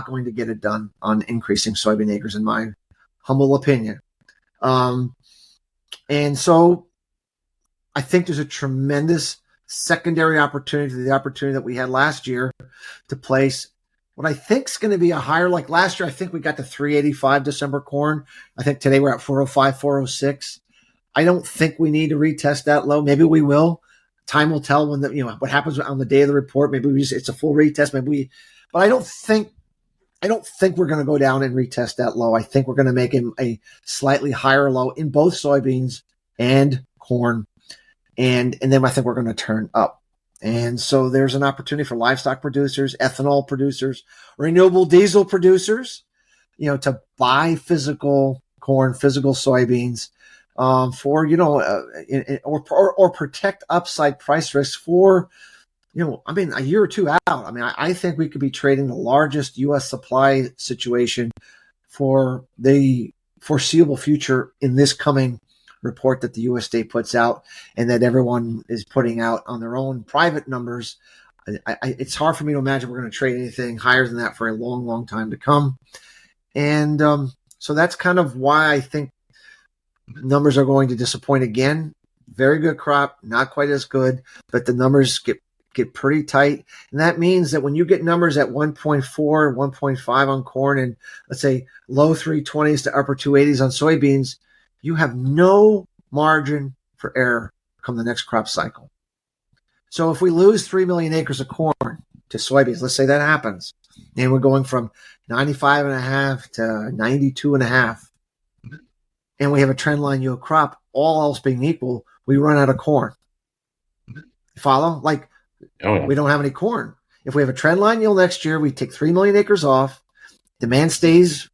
going to get it done on increasing soybean acres, in my humble opinion. And so I think there's a tremendous secondary opportunity to the opportunity that we had last year to place what I think is going to be a higher, like last year, I think we got to 385 December corn. I think today we're at 405, 406. I don't think we need to retest that low. Maybe we will. Time will tell when what happens on the day of the report. Maybe it's a full retest. But I don't think we're going to go down and retest that low. I think we're going to make him a slightly higher low in both soybeans and corn. And then I think we're going to turn up. And so there's an opportunity for livestock producers, ethanol producers, renewable diesel producers, to buy physical corn, physical soybeans, for, or protect upside price risk for, a year or two out. I mean, I think we could be trading the largest U.S. supply situation for the foreseeable future in this coming report that the USDA puts out and that everyone is putting out on their own private numbers. It's hard for me to imagine we're going to trade anything higher than that for a long, long time to come. And so that's kind of why I think numbers are going to disappoint again. Very good crop, not quite as good, but the numbers get pretty tight. And that means that when you get numbers at 1.4, 1.5 on corn and let's say low 320s to upper 280s on soybeans, you have no margin for error come the next crop cycle. So if we lose 3 million acres of corn to soybeans, let's say that happens, and we're going from 95.5 to 92.5, and we have a trend line yield crop, all else being equal, we run out of corn. Follow? We don't have any corn. If we have a trend line yield next year, we take 3 million acres off, demand stays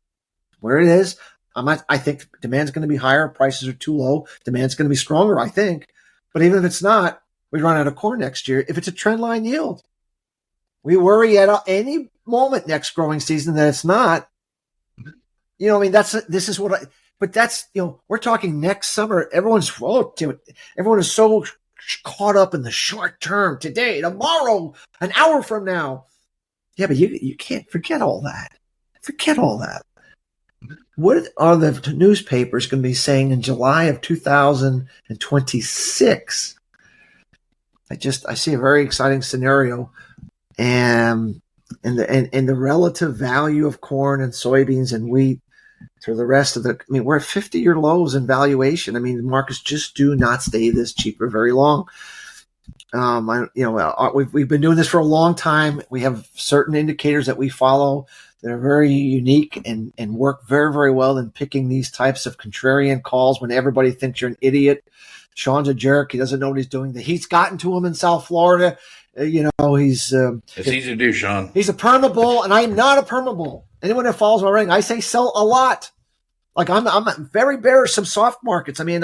where it is. I think demand's going to be higher. Prices are too low. Demand's going to be stronger, I think. But even if it's not, we run out of corn next year. If it's a trend line yield, we worry at any moment next growing season that it's not. We're talking next summer. Everyone is so caught up in the short term, today, tomorrow, an hour from now. Yeah, but you can't forget all that. Forget all that. What are the newspapers going to be saying in July of 2026? I see a very exciting scenario, and the relative value of corn and soybeans and wheat to the rest of we're at 50-year lows in valuation. I mean, the markets just do not stay this cheap for very long. We've been doing this for a long time. We have certain indicators that we follow that are very unique and work very, very well in picking these types of contrarian calls when everybody thinks you're an idiot. Sean's a jerk. He doesn't know what he's doing. He's gotten to him in South Florida. He's it's easy to do, Sean. He's a perma-bull, and I am not a perma-bull. Anyone that follows my writing, I say sell a lot. Like I'm very bearish some soft markets. I mean,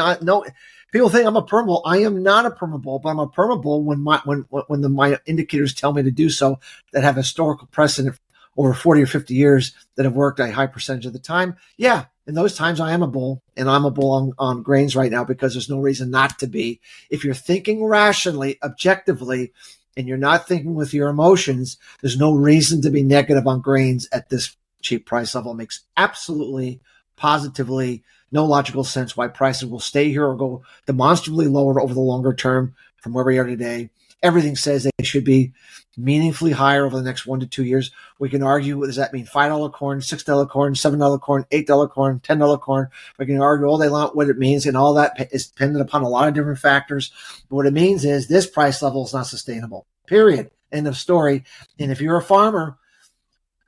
people think I'm a perma-bull. I am not a perma-bull, but I'm a perma-bull when my indicators tell me to do so that have historical precedent over 40 or 50 years that have worked a high percentage of the time. Yeah, in those times I am a bull, and I'm a bull on grains right now because there's no reason not to be. If you're thinking rationally, objectively, and you're not thinking with your emotions, there's no reason to be negative on grains at this cheap price level. It makes absolutely, positively no logical sense why prices will stay here or go demonstrably lower over the longer term from where we are today. Everything says they should be meaningfully higher over the next 1 to 2 years. We can argue, what does that mean? $5 corn, $6 corn, $7 corn, $8 corn, $10 corn. We can argue all day long what it means, and all that is dependent upon a lot of different factors. But what it means is this price level is not sustainable, period. End of story. And if you're a farmer,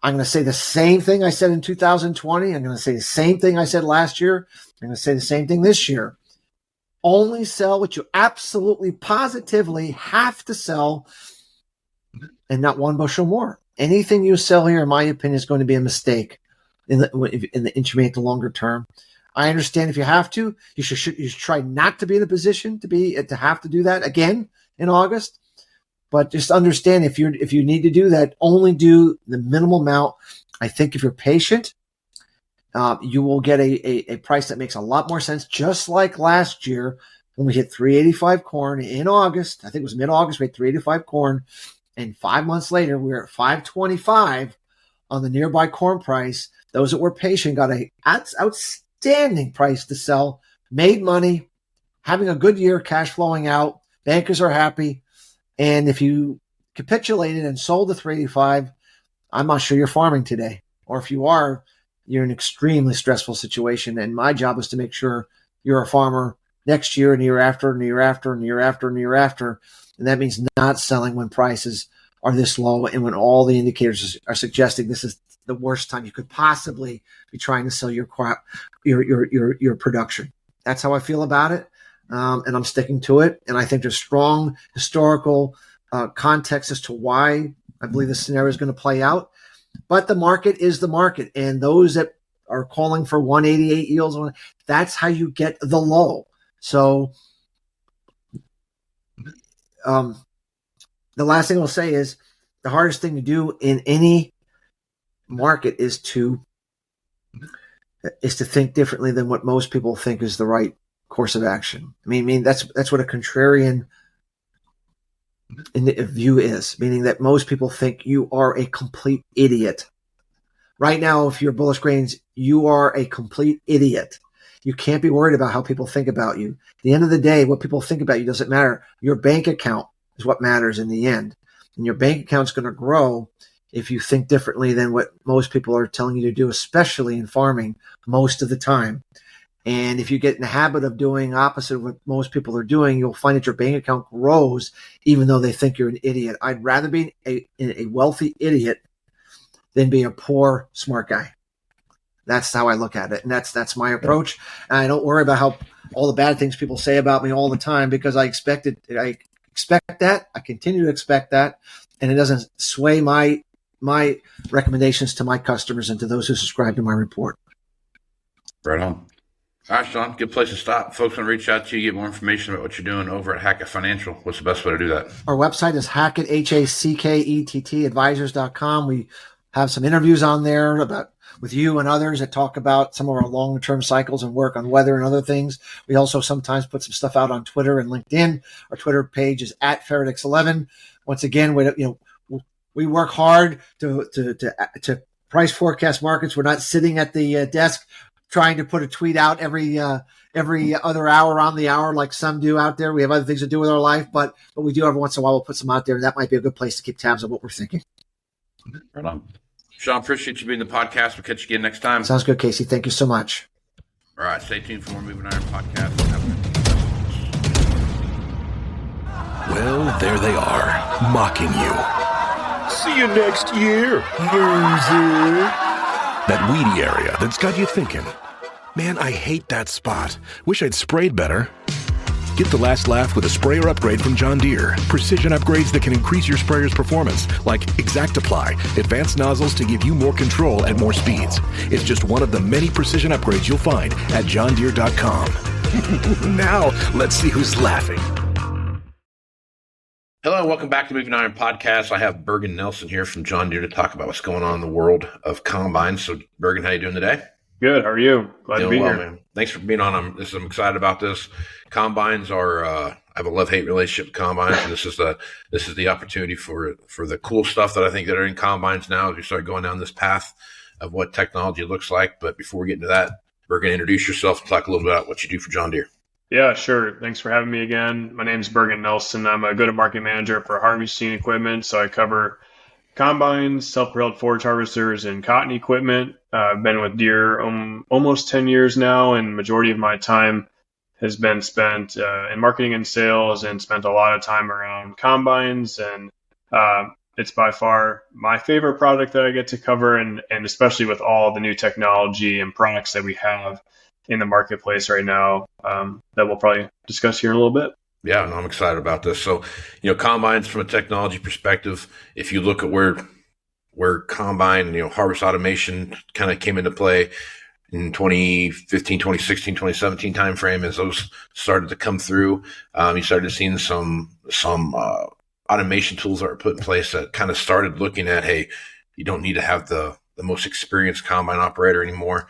I'm going to say the same thing I said in 2020. I'm going to say the same thing I said last year. I'm going to say the same thing this year. Only sell what you absolutely positively have to sell, and not 1 bushel more. Anything you sell here, in my opinion, is going to be a mistake in the intermediate to longer term. I understand if you have to, you should try not to be in a position to have to do that again in August. But just understand if you need to do that, only do the minimal amount. I think if you're patient, you will get a price that makes a lot more sense. Just like last year when we hit 385 corn in August, I think it was mid-August, we had 385 corn, and 5 months later we were at 525 on the nearby corn price. Those that were patient got an outstanding price to sell, made money, having a good year, cash flowing out. Bankers are happy. And if you capitulated and sold the 385, I'm not sure you're farming today. Or if you are, you're in an extremely stressful situation. And my job is to make sure you're a farmer next year and the year after and the year after and the year after and the year after. And that means not selling when prices are this low and when all the indicators are suggesting this is the worst time you could possibly be trying to sell your crop, your production. That's how I feel about it. And I'm sticking to it. And I think there's strong historical context as to why I believe this scenario is going to play out. But the market is the market. And those that are calling for 188 yields, that's how you get the low. So the last thing I'll say is the hardest thing to do in any market is to think differently than what most people think is the right course of action. I mean that's what a contrarian view is, meaning that most people think you are a complete idiot. Right now, if you're bullish grains, you are a complete idiot. You can't be worried about how people think about you. At the end of the day, what people think about you doesn't matter. Your bank account is what matters in the end. And your bank account's going to grow if you think differently than what most people are telling you to do, especially in farming most of the time. And if you get in the habit of doing opposite of what most people are doing, you'll find that your bank account grows even though they think you're an idiot. I'd rather be a wealthy idiot than be a poor smart guy. That's how I look at it. And that's my approach. And I don't worry about how all the bad things people say about me all the time because I expect that. I continue to expect that. And it doesn't sway my recommendations to my customers and to those who subscribe to my report. Right on. All right, Sean, good place to stop. Folks want to reach out to you, get more information about what you're doing over at Hackett Financial. What's the best way to do that? Our website is Hackett, Hackett advisors.com. We have some interviews on there with you and others that talk about some of our long-term cycles and work on weather and other things. We also sometimes put some stuff out on Twitter and LinkedIn. Our Twitter page is @Faradix11. Once again, we work hard to price forecast markets. We're not sitting at the desk trying to put a tweet out every other hour on the hour like some do out there. We have other things to do with our life, but we do every once in a while. We'll put some out there, and that might be a good place to keep tabs on what we're thinking. Right on. Sean, appreciate you being the podcast. We'll catch you again next time. Sounds good, Casey. Thank you so much. All right, stay tuned for more Moving Iron podcasts. Well, there they are, mocking you. See you next year, loser. That weedy area that's got you thinking, man, I hate that spot. Wish I'd sprayed better. Get the last laugh with a sprayer upgrade from John Deere. Precision upgrades that can increase your sprayer's performance, like ExactApply, advanced nozzles to give you more control at more speeds. It's just one of the many precision upgrades you'll find at johndeere.com. Now, let's see who's laughing. Hello, welcome back to Moving Iron Podcast. I have Bergen Nelson here from John Deere to talk about what's going on in the world of combines. So, Bergen, how you doing today? Good. How are you? Glad to be here, man. Thanks for being on. I'm excited about this. Combines are. I have a love-hate relationship with combines, and this is the opportunity for the cool stuff that I think that are in combines now as we start going down this path of what technology looks like. But before we get into that, Bergen, introduce yourself and talk a little bit about what you do for John Deere. Yeah, sure. Thanks for having me again. My name is Bergen Nelson. I'm a go-to-market manager for harvesting equipment, so I cover combines, self-propelled forage harvesters, and cotton equipment. I've been with Deere almost 10 years now, and majority of my time has been spent in marketing and sales, and spent a lot of time around combines. And it's by far my favorite product that I get to cover, and especially with all the new technology and products that we have in the marketplace right now that we'll probably discuss here in a little bit. Yeah, no, I'm excited about this. So, combines from a technology perspective, if you look at where combine, harvest automation kind of came into play in 2015, 2016, 2017 timeframe, as those started to come through, you started seeing some automation tools that were put in place that kind of started looking at, hey, you don't need to have the most experienced combine operator anymore.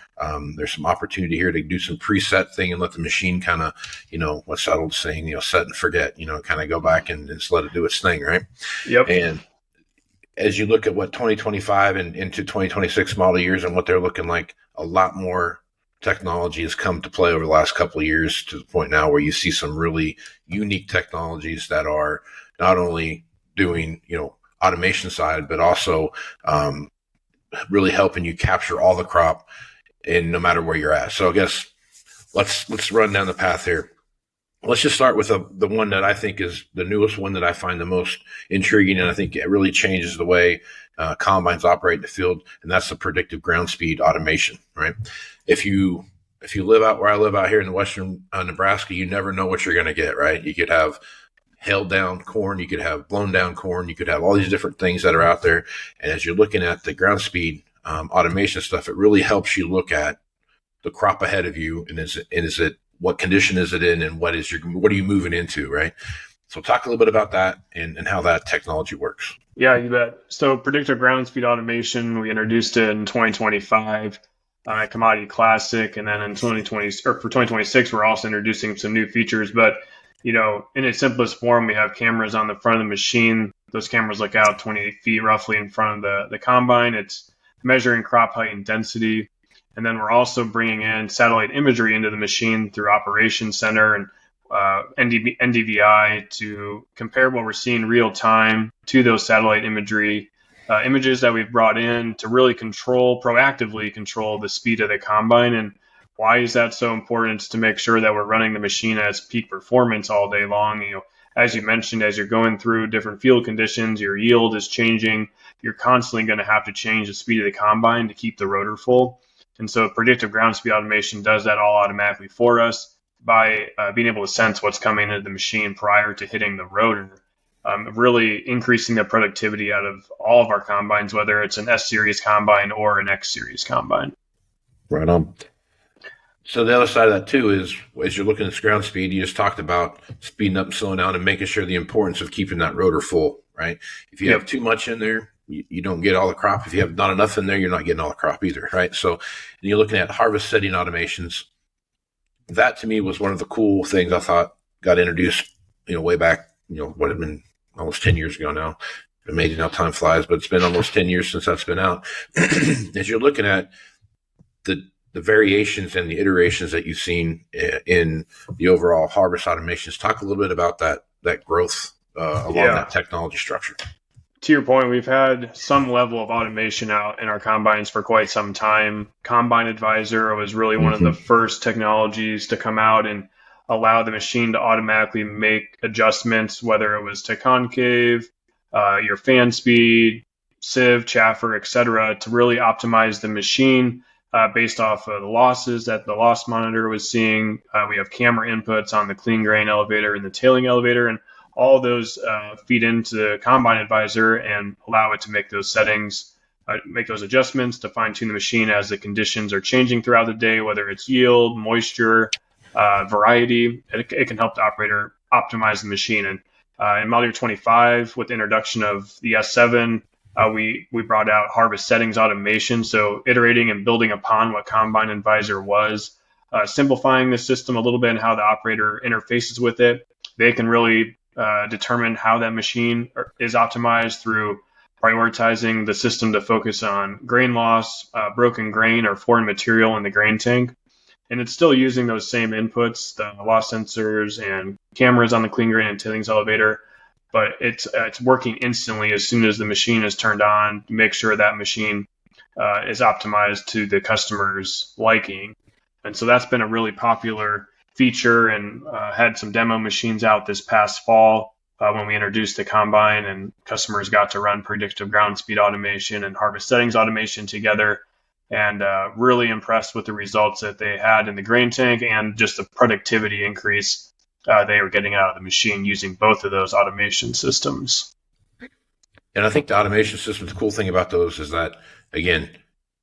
There's some opportunity here to do some preset thing and let the machine kind of, what's that old saying, set and forget, kind of go back and just let it do its thing, right? Yep. And as you look at what 2025 and into 2026 model years and what they're looking like, a lot more technology has come to play over the last couple of years, to the point now where you see some really unique technologies that are not only doing, automation side, but also really helping you capture all the crop in no matter where you're at. So I guess let's run down the path here. Let's just start with the one that I think is the newest one that I find the most intriguing, and I think it really changes the way combines operate in the field, and that's the predictive ground speed automation, right? If you live out where I live out here in the western Nebraska, you never know what you're going to get, right? You could have held down corn, you could have blown down corn, you could have all these different things that are out there. And as you're looking at the ground speed automation stuff, it really helps you look at the crop ahead of you, and is it what condition is it in, and what are you moving into, right? So talk a little bit about that and how that technology works. Yeah, you bet. So predictive ground speed automation, we introduced it in 2025 at Commodity Classic, and then in 2026, we're also introducing some new features. But in its simplest form, we have cameras on the front of the machine. Those cameras look out 28 feet roughly in front of the combine. It's measuring crop height and density. And then we're also bringing in satellite imagery into the machine through Operations Center and NDVI to compare what we're seeing real time to those satellite images that we've brought in to really proactively control the speed of the combine. And why is that so important? It's to make sure that we're running the machine at its peak performance all day long. As you mentioned, as you're going through different field conditions, your yield is changing. You're constantly going to have to change the speed of the combine to keep the rotor full. And so predictive ground speed automation does that all automatically for us by being able to sense what's coming into the machine prior to hitting the rotor, really increasing the productivity out of all of our combines, whether it's an S-Series combine or an X-Series combine. Right on. So the other side of that too is, as you're looking at this ground speed, you just talked about speeding up and slowing down and making sure the importance of keeping that rotor full, right? If you have too much in there, you don't get all the crop. If you have not enough in there, you're not getting all the crop either, right? So you're looking at harvest setting automations. That to me was one of the cool things I thought got introduced, way back, what had been almost 10 years ago now. Amazing how time flies, but it's been almost 10 years since that's been out. As you're looking at the variations and the iterations that you've seen in the overall harvest automations, talk a little bit about that growth along that technology structure. To your point, we've had some level of automation out in our combines for quite some time. Combine Advisor was really one of the first technologies to come out and allow the machine to automatically make adjustments, whether it was to concave, your fan speed, sieve, chaffer, etc., to really optimize the machine based off of the losses that the loss monitor was seeing. We have camera inputs on the clean grain elevator and the tailing elevator, and all those feed into the Combine Advisor and allow it to make those settings, make those adjustments to fine-tune the machine as the conditions are changing throughout the day, whether it's yield, moisture, variety. It can help the operator optimize the machine. And in model year 25, with the introduction of the S7, we brought out harvest settings automation, so iterating and building upon what Combine Advisor was, simplifying the system a little bit and how the operator interfaces with it. They can really determine how that machine is optimized through prioritizing the system to focus on grain loss, broken grain, or foreign material in the grain tank. And it's still using those same inputs, the loss sensors and cameras on the clean grain and tailings elevator, but it's working instantly as soon as the machine is turned on to make sure that machine is optimized to the customer's liking. And so that's been a really popular feature, and had some demo machines out this past fall when we introduced the Combine, and customers got to run predictive ground speed automation and harvest settings automation together, and really impressed with the results that they had in the grain tank and just the productivity increase they were getting out of the machine using both of those automation systems. And I think the automation systems, the cool thing about those is that, again,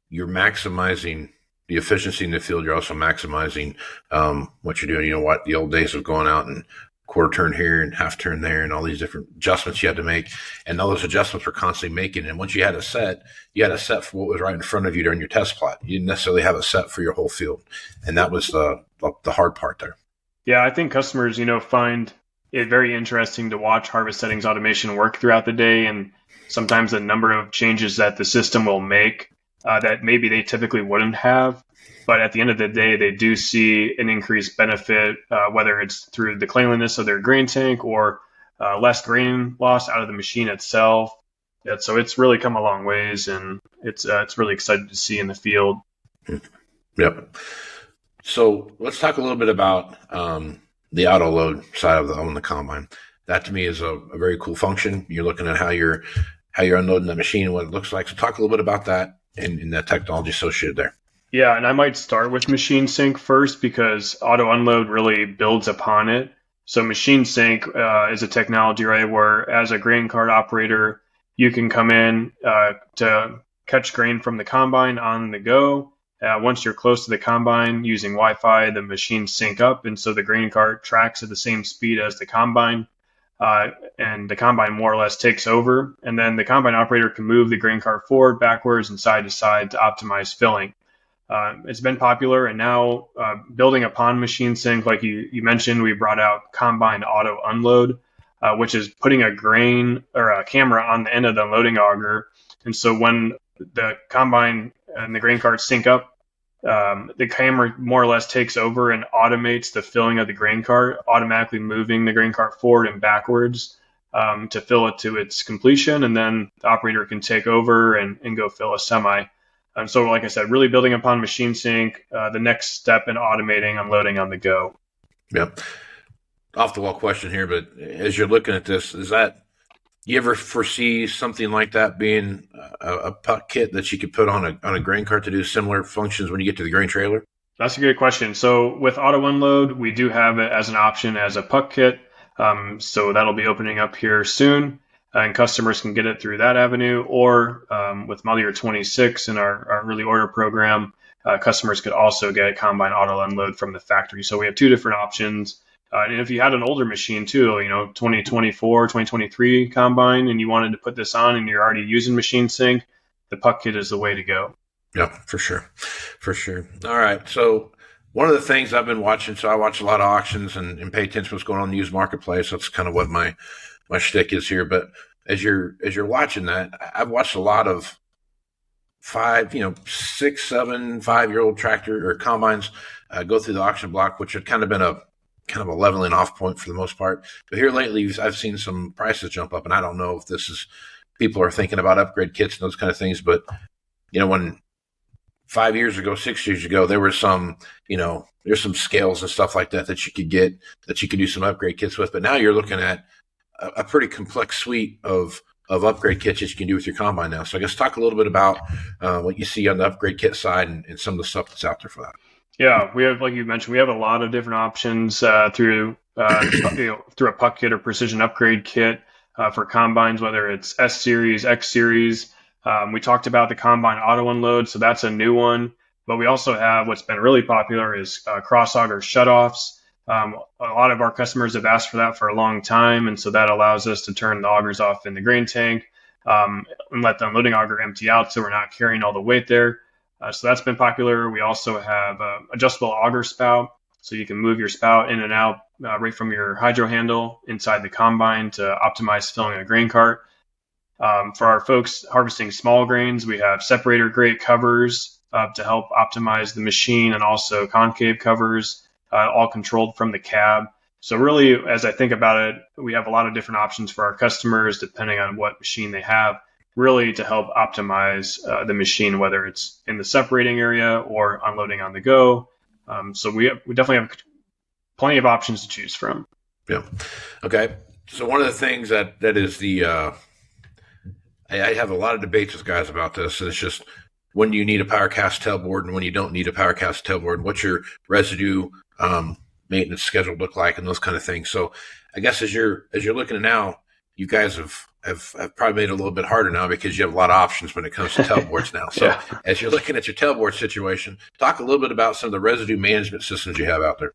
you're maximizing the efficiency in the field. You're also maximizing what you're doing. You know what, the old days of going out and quarter turn here and half turn there and all these different adjustments you had to make. And all those adjustments were constantly making. And once you had a set for what was right in front of you during your test plot. You didn't necessarily have a set for your whole field. And that was the hard part there. Yeah, I think customers, find it very interesting to watch harvest settings automation work throughout the day. And sometimes the number of changes that the system will make that maybe they typically wouldn't have. But at the end of the day, they do see an increased benefit, whether it's through the cleanliness of their grain tank or less grain loss out of the machine itself. So it's really come a long ways, and it's really exciting to see in the field. Yep. So let's talk a little bit about the auto load side of on the Combine. That to me is a very cool function. You're looking at how you're unloading the machine, what it looks like. So talk a little bit about that and the technology associated there. Yeah, and I might start with Machine Sync first because auto unload really builds upon it. So Machine Sync is a technology, right, where as a grain cart operator, you can come in to catch grain from the combine on the go. Once you're close to the combine using Wi-Fi, the machines sync up, and so the grain cart tracks at the same speed as the combine, and the combine more or less takes over. And then the combine operator can move the grain cart forward, backwards, and side to side to optimize filling. It's been popular, and now building upon Machine Sync, like you mentioned, we brought out Combine Auto Unload, which is putting a grain or a camera on the end of the loading auger. And so when the combine and the grain cart sync up, the camera more or less takes over and automates the filling of the grain cart, automatically moving the grain cart forward and backwards to fill it to its completion. And then the operator can take over and go fill a semi. So like I said, really building upon Machine Sync, the next step in automating unloading on the go. Yep. Off the wall question here, but as you're looking at this, you ever foresee something like that being a puck kit that you could put on a grain cart to do similar functions when you get to the grain trailer? That's a good question. So with auto unload, we do have it as an option as a puck kit. So that'll be opening up here soon, and customers can get it through that avenue, or with model year 26 in our early order program, customers could also get combine auto unload from the factory. So we have two different options. And if you had an older machine too, 2024, 2023 combine, and you wanted to put this on and you're already using Machine Sync, the puck kit is the way to go. Yeah, for sure. For sure. All right. So one of the things I've been watching, so I watch a lot of auctions and pay attention to what's going on in the used marketplace. That's kind of what my shtick is here. But as you're watching that, I've watched a lot of 6, 7, 5-year-old tractor or combines go through the auction block, which had kind of been a leveling off point for the most part. But here lately, I've seen some prices jump up, and I don't know if this is people are thinking about upgrade kits and those kind of things. But, when 5 years ago, 6 years ago, there were some, there's some scales and stuff like that you could get, that you could do some upgrade kits with. But now you're looking at a pretty complex suite of upgrade kits that you can do with your combine now. So I guess talk a little bit about what you see on the upgrade kit side and some of the stuff that's out there for that. Yeah, we have, like you mentioned, we have a lot of different options through a puck kit or precision upgrade kit for combines, whether it's S series, X series. We talked about the combine auto unload, so that's a new one. But we also have what's been really popular is cross auger shutoffs. A lot of our customers have asked for that for a long time, and so that allows us to turn the augers off in the grain tank and let the unloading auger empty out, so we're not carrying all the weight there. So that's been popular. We also have adjustable auger spout, so you can move your spout in and out right from your hydro handle inside the combine to optimize filling a grain cart. For our folks harvesting small grains, we have separator grate covers to help optimize the machine, and also concave covers, all controlled from the cab. So really, as I think about it, we have a lot of different options for our customers depending on what machine they have, really to help optimize the machine, whether it's in the separating area or unloading on the go. So we definitely have plenty of options to choose from. Yeah. Okay. So one of the things that is I have a lot of debates with guys about this, and it's just when you need a power cast tailboard and when you don't need a power cast tailboard, what's your residue maintenance schedule look like, and those kind of things. So I guess as you're looking at now, you guys have probably made it a little bit harder now because you have a lot of options when it comes to tailboards now. So yeah. As you're looking at your tailboard situation, talk a little bit about some of the residue management systems you have out there.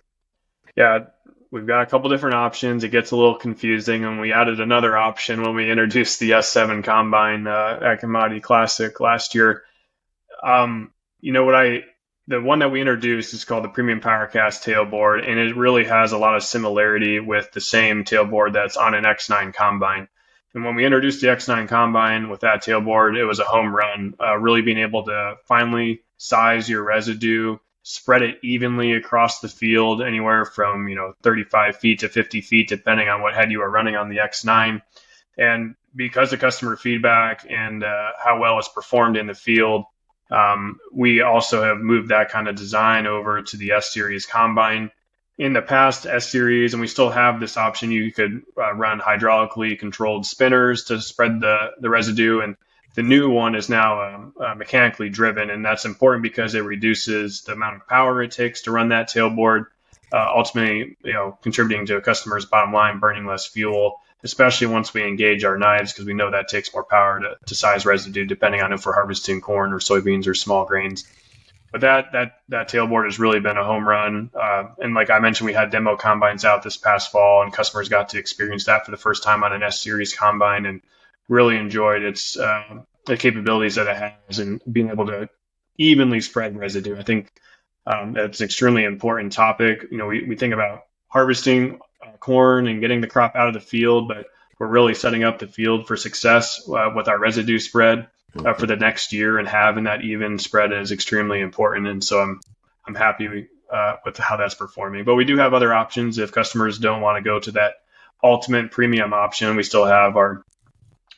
Yeah, we've got a couple different options. It gets a little confusing, and we added another option when we introduced the S7 Combine at Commodity Classic last year. The one that we introduced is called the Premium PowerCast tailboard, and it really has a lot of similarity with the same tailboard that's on an X9 Combine. And when we introduced the X9 Combine with that tailboard, it was a home run, really being able to finally size your residue, spread it evenly across the field, anywhere from 35 feet to 50 feet, depending on what head you are running on the X9. And because of customer feedback and how well it's performed in the field, we also have moved that kind of design over to the S-Series Combine. In the past S-Series, and we still have this option, you could run hydraulically controlled spinners to spread the residue, and the new one is now mechanically driven, and that's important because it reduces the amount of power it takes to run that tailboard, ultimately contributing to a customer's bottom line, burning less fuel, especially once we engage our knives, because we know that takes more power to size residue, depending on if we're harvesting corn or soybeans or small grains. But that tailboard has really been a home run. And like I mentioned, we had demo combines out this past fall, and customers got to experience that for the first time on an S-Series combine and really enjoyed its the capabilities that it has and being able to evenly spread residue. I think that's an extremely important topic. We think about harvesting corn and getting the crop out of the field, but we're really setting up the field for success with our residue spread for the next year, and having that even spread is extremely important. And so I'm happy with how that's performing. But we do have other options if customers don't want to go to that ultimate premium option. We still have our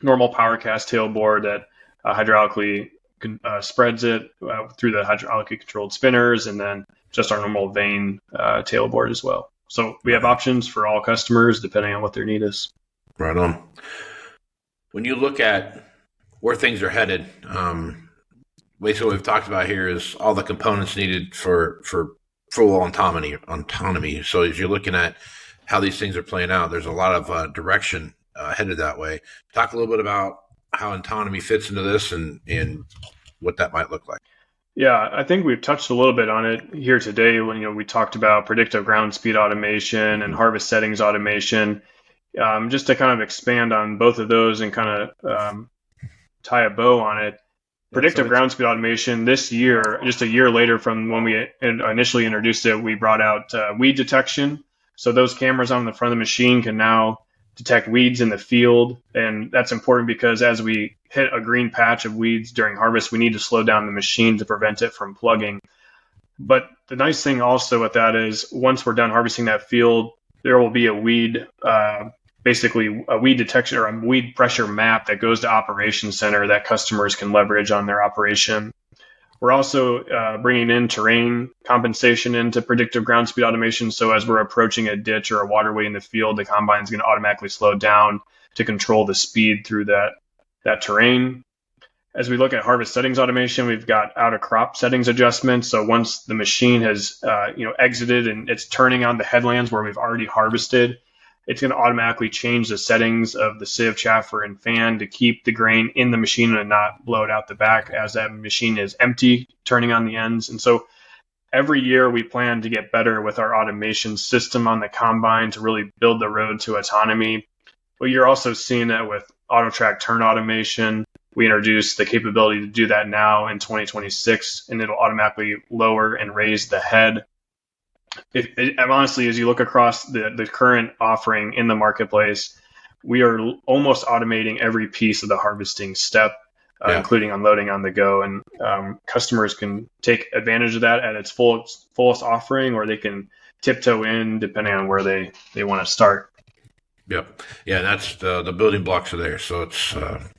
normal PowerCast tailboard that hydraulically spreads it through the hydraulically controlled spinners, and then just our normal vane tailboard as well. So we have options for all customers depending on what their need is. Right on. When you look at where things are headed, basically what we've talked about here is all the components needed for full autonomy. So as you're looking at how these things are playing out, there's a lot of direction headed that way. Talk a little bit about how autonomy fits into this and what that might look like. Yeah, I think we've touched a little bit on it here today when we talked about predictive ground speed automation and harvest settings automation. Just to kind of expand on both of those and kind of tie a bow on it. Predictive ground speed automation this year, just a year later from when we initially introduced it, we brought out weed detection. So those cameras on the front of the machine can now detect weeds in the field. And that's important because as we hit a green patch of weeds during harvest, we need to slow down the machine to prevent it from plugging. But the nice thing also with that is once we're done harvesting that field, there will be a weed basically a weed detection or a weed pressure map that goes to Operations Center that customers can leverage on their operation. We're also bringing in terrain compensation into predictive ground speed automation. So as we're approaching a ditch or a waterway in the field, the combine is going to automatically slow down to control the speed through that that terrain. As we look at harvest settings automation, we've got out of crop settings adjustments. So once the machine has exited and it's turning on the headlands where we've already harvested, it's going to automatically change the settings of the sieve, chaffer, and fan to keep the grain in the machine and not blow it out the back as that machine is empty, turning on the ends. And so every year we plan to get better with our automation system on the combine to really build the road to autonomy. But you're also seeing that with AutoTrack turn automation. We introduced the capability to do that now in 2026, and it'll automatically lower and raise the head. Honestly, as you look across the current offering in the marketplace, we are almost automating every piece of the harvesting step, including unloading on the go. And customers can take advantage of that at its fullest offering, or they can tiptoe in depending on where they want to start. Yep. Yeah, that's the building blocks are there. So it's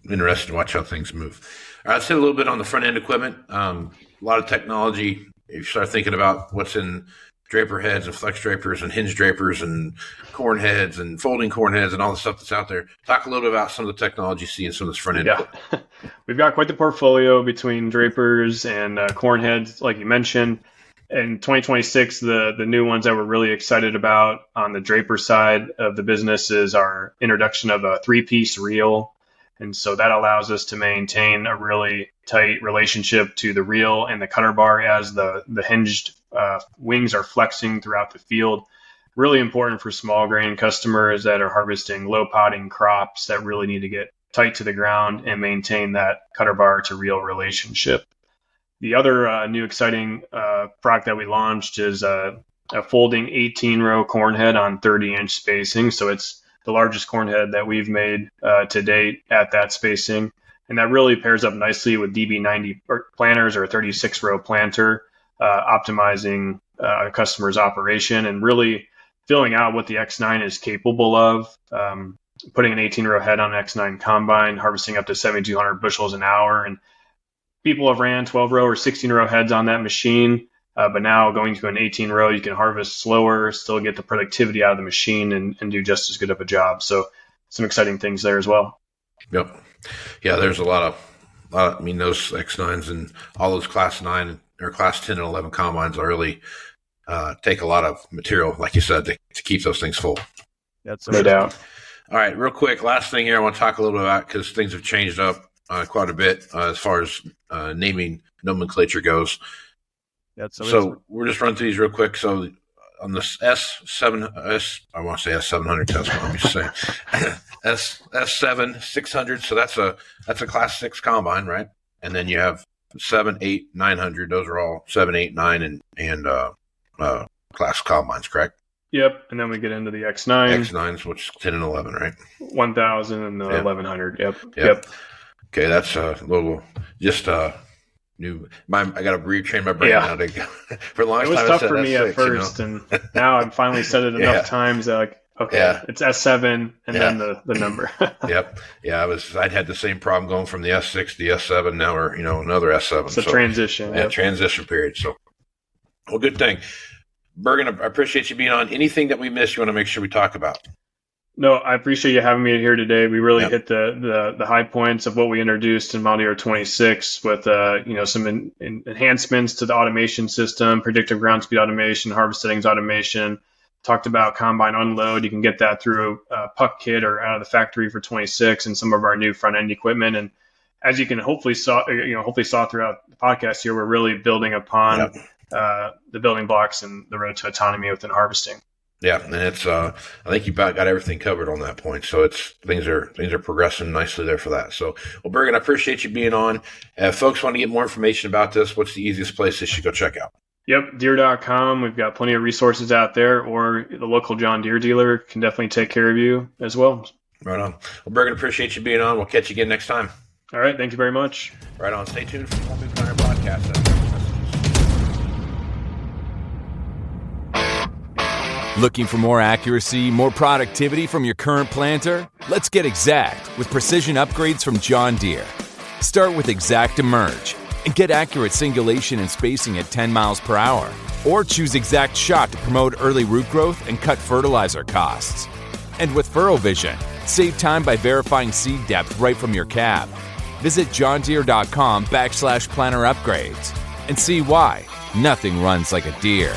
interesting to watch how things move. All right, let's hit a little bit on the front end equipment. A lot of technology. If you start thinking about what's in draper heads and flex drapers and hinge drapers and corn heads and folding corn heads and all the stuff that's out there, talk a little bit about some of the technology you see in some of this front end. Yeah, we've got quite the portfolio between drapers and corn heads, like you mentioned. In 2026, the new ones that we're really excited about on the draper side of the business is our introduction of a 3-piece reel. And so that allows us to maintain a really tight relationship to the reel and the cutter bar as the hinged wings are flexing throughout the field. Really important for small grain customers that are harvesting low potting crops that really need to get tight to the ground and maintain that cutter bar to reel relationship. The other new exciting product that we launched is a folding 18-row corn head on 30-inch spacing. So it's the largest corn head that we've made to date at that spacing. And that really pairs up nicely with DB90 planters or a 36-row planter, optimizing a customer's operation and really filling out what the X9 is capable of. Putting an 18-row head on an X9 combine, harvesting up to 7,200 bushels an hour. And people have ran 12-row or 16-row heads on that machine, but now going to an 18-row, you can harvest slower, still get the productivity out of the machine, and do just as good of a job. So some exciting things there as well. Yep. Yeah, there's a lot of those X9s and all those Class 9 or Class 10 and 11 combines really take a lot of material, like you said, to keep those things full. That's no doubt. All right, real quick, last thing here I want to talk a little bit about because things have changed up quite a bit as far as naming nomenclature goes. So we're just running through these real quick. So on the S7, I want to say S700. That's what I'm just saying. S7 600. So that's a Class 6 combine, right? And then you have 7, 8, 900. Those are all 7, 8, 9, and class combines, correct? Yep. And then we get into the X9. X9s, which is 10 and 11, right? 1,000 and the 1,100. Yep. Okay, that's a little just new. I got to retrain my brain now to for a long time. It was tough for me at first, and now I've finally said it enough times that it's S7 and then the number. Yep. Yeah, I'd had the same problem going from the S6 to the S7. Now we're another S7. It's a transition. Yeah, transition period. So, well, good thing. Bergen, I appreciate you being on. Anything that we missed you want to make sure we talk about? No, I appreciate you having me here today. We really hit the high points of what we introduced in model year 26 with some enhancements to the automation system, predictive ground speed automation, harvest settings automation. Talked about combine unload. You can get that through a puck kit or out of the factory for 26, and some of our new front end equipment. And as you can hopefully saw throughout the podcast here, we're really building upon the building blocks and the road to autonomy within harvesting. Yeah, and it's I think you got everything covered on that point. So things are progressing nicely there for that. So, well, Bergen, I appreciate you being on. If folks want to get more information about this, what's the easiest place they should go check out? Yep, Deere.com. We've got plenty of resources out there, or the local John Deere dealer can definitely take care of you as well. Right on. Well, Bergen, appreciate you being on. We'll catch you again next time. All right, thank you very much. Right on. Stay tuned for the Home Planner Podcast. Looking for more accuracy, more productivity from your current planter? Let's get exact with precision upgrades from John Deere. Start with Exact Emerge and get accurate singulation and spacing at 10 miles per hour. Or choose Exact Shot to promote early root growth and cut fertilizer costs. And with Furrow Vision, Save time by verifying seed depth right from your cab. Visit johndeere.com/planner upgrades and see why nothing runs like a deer.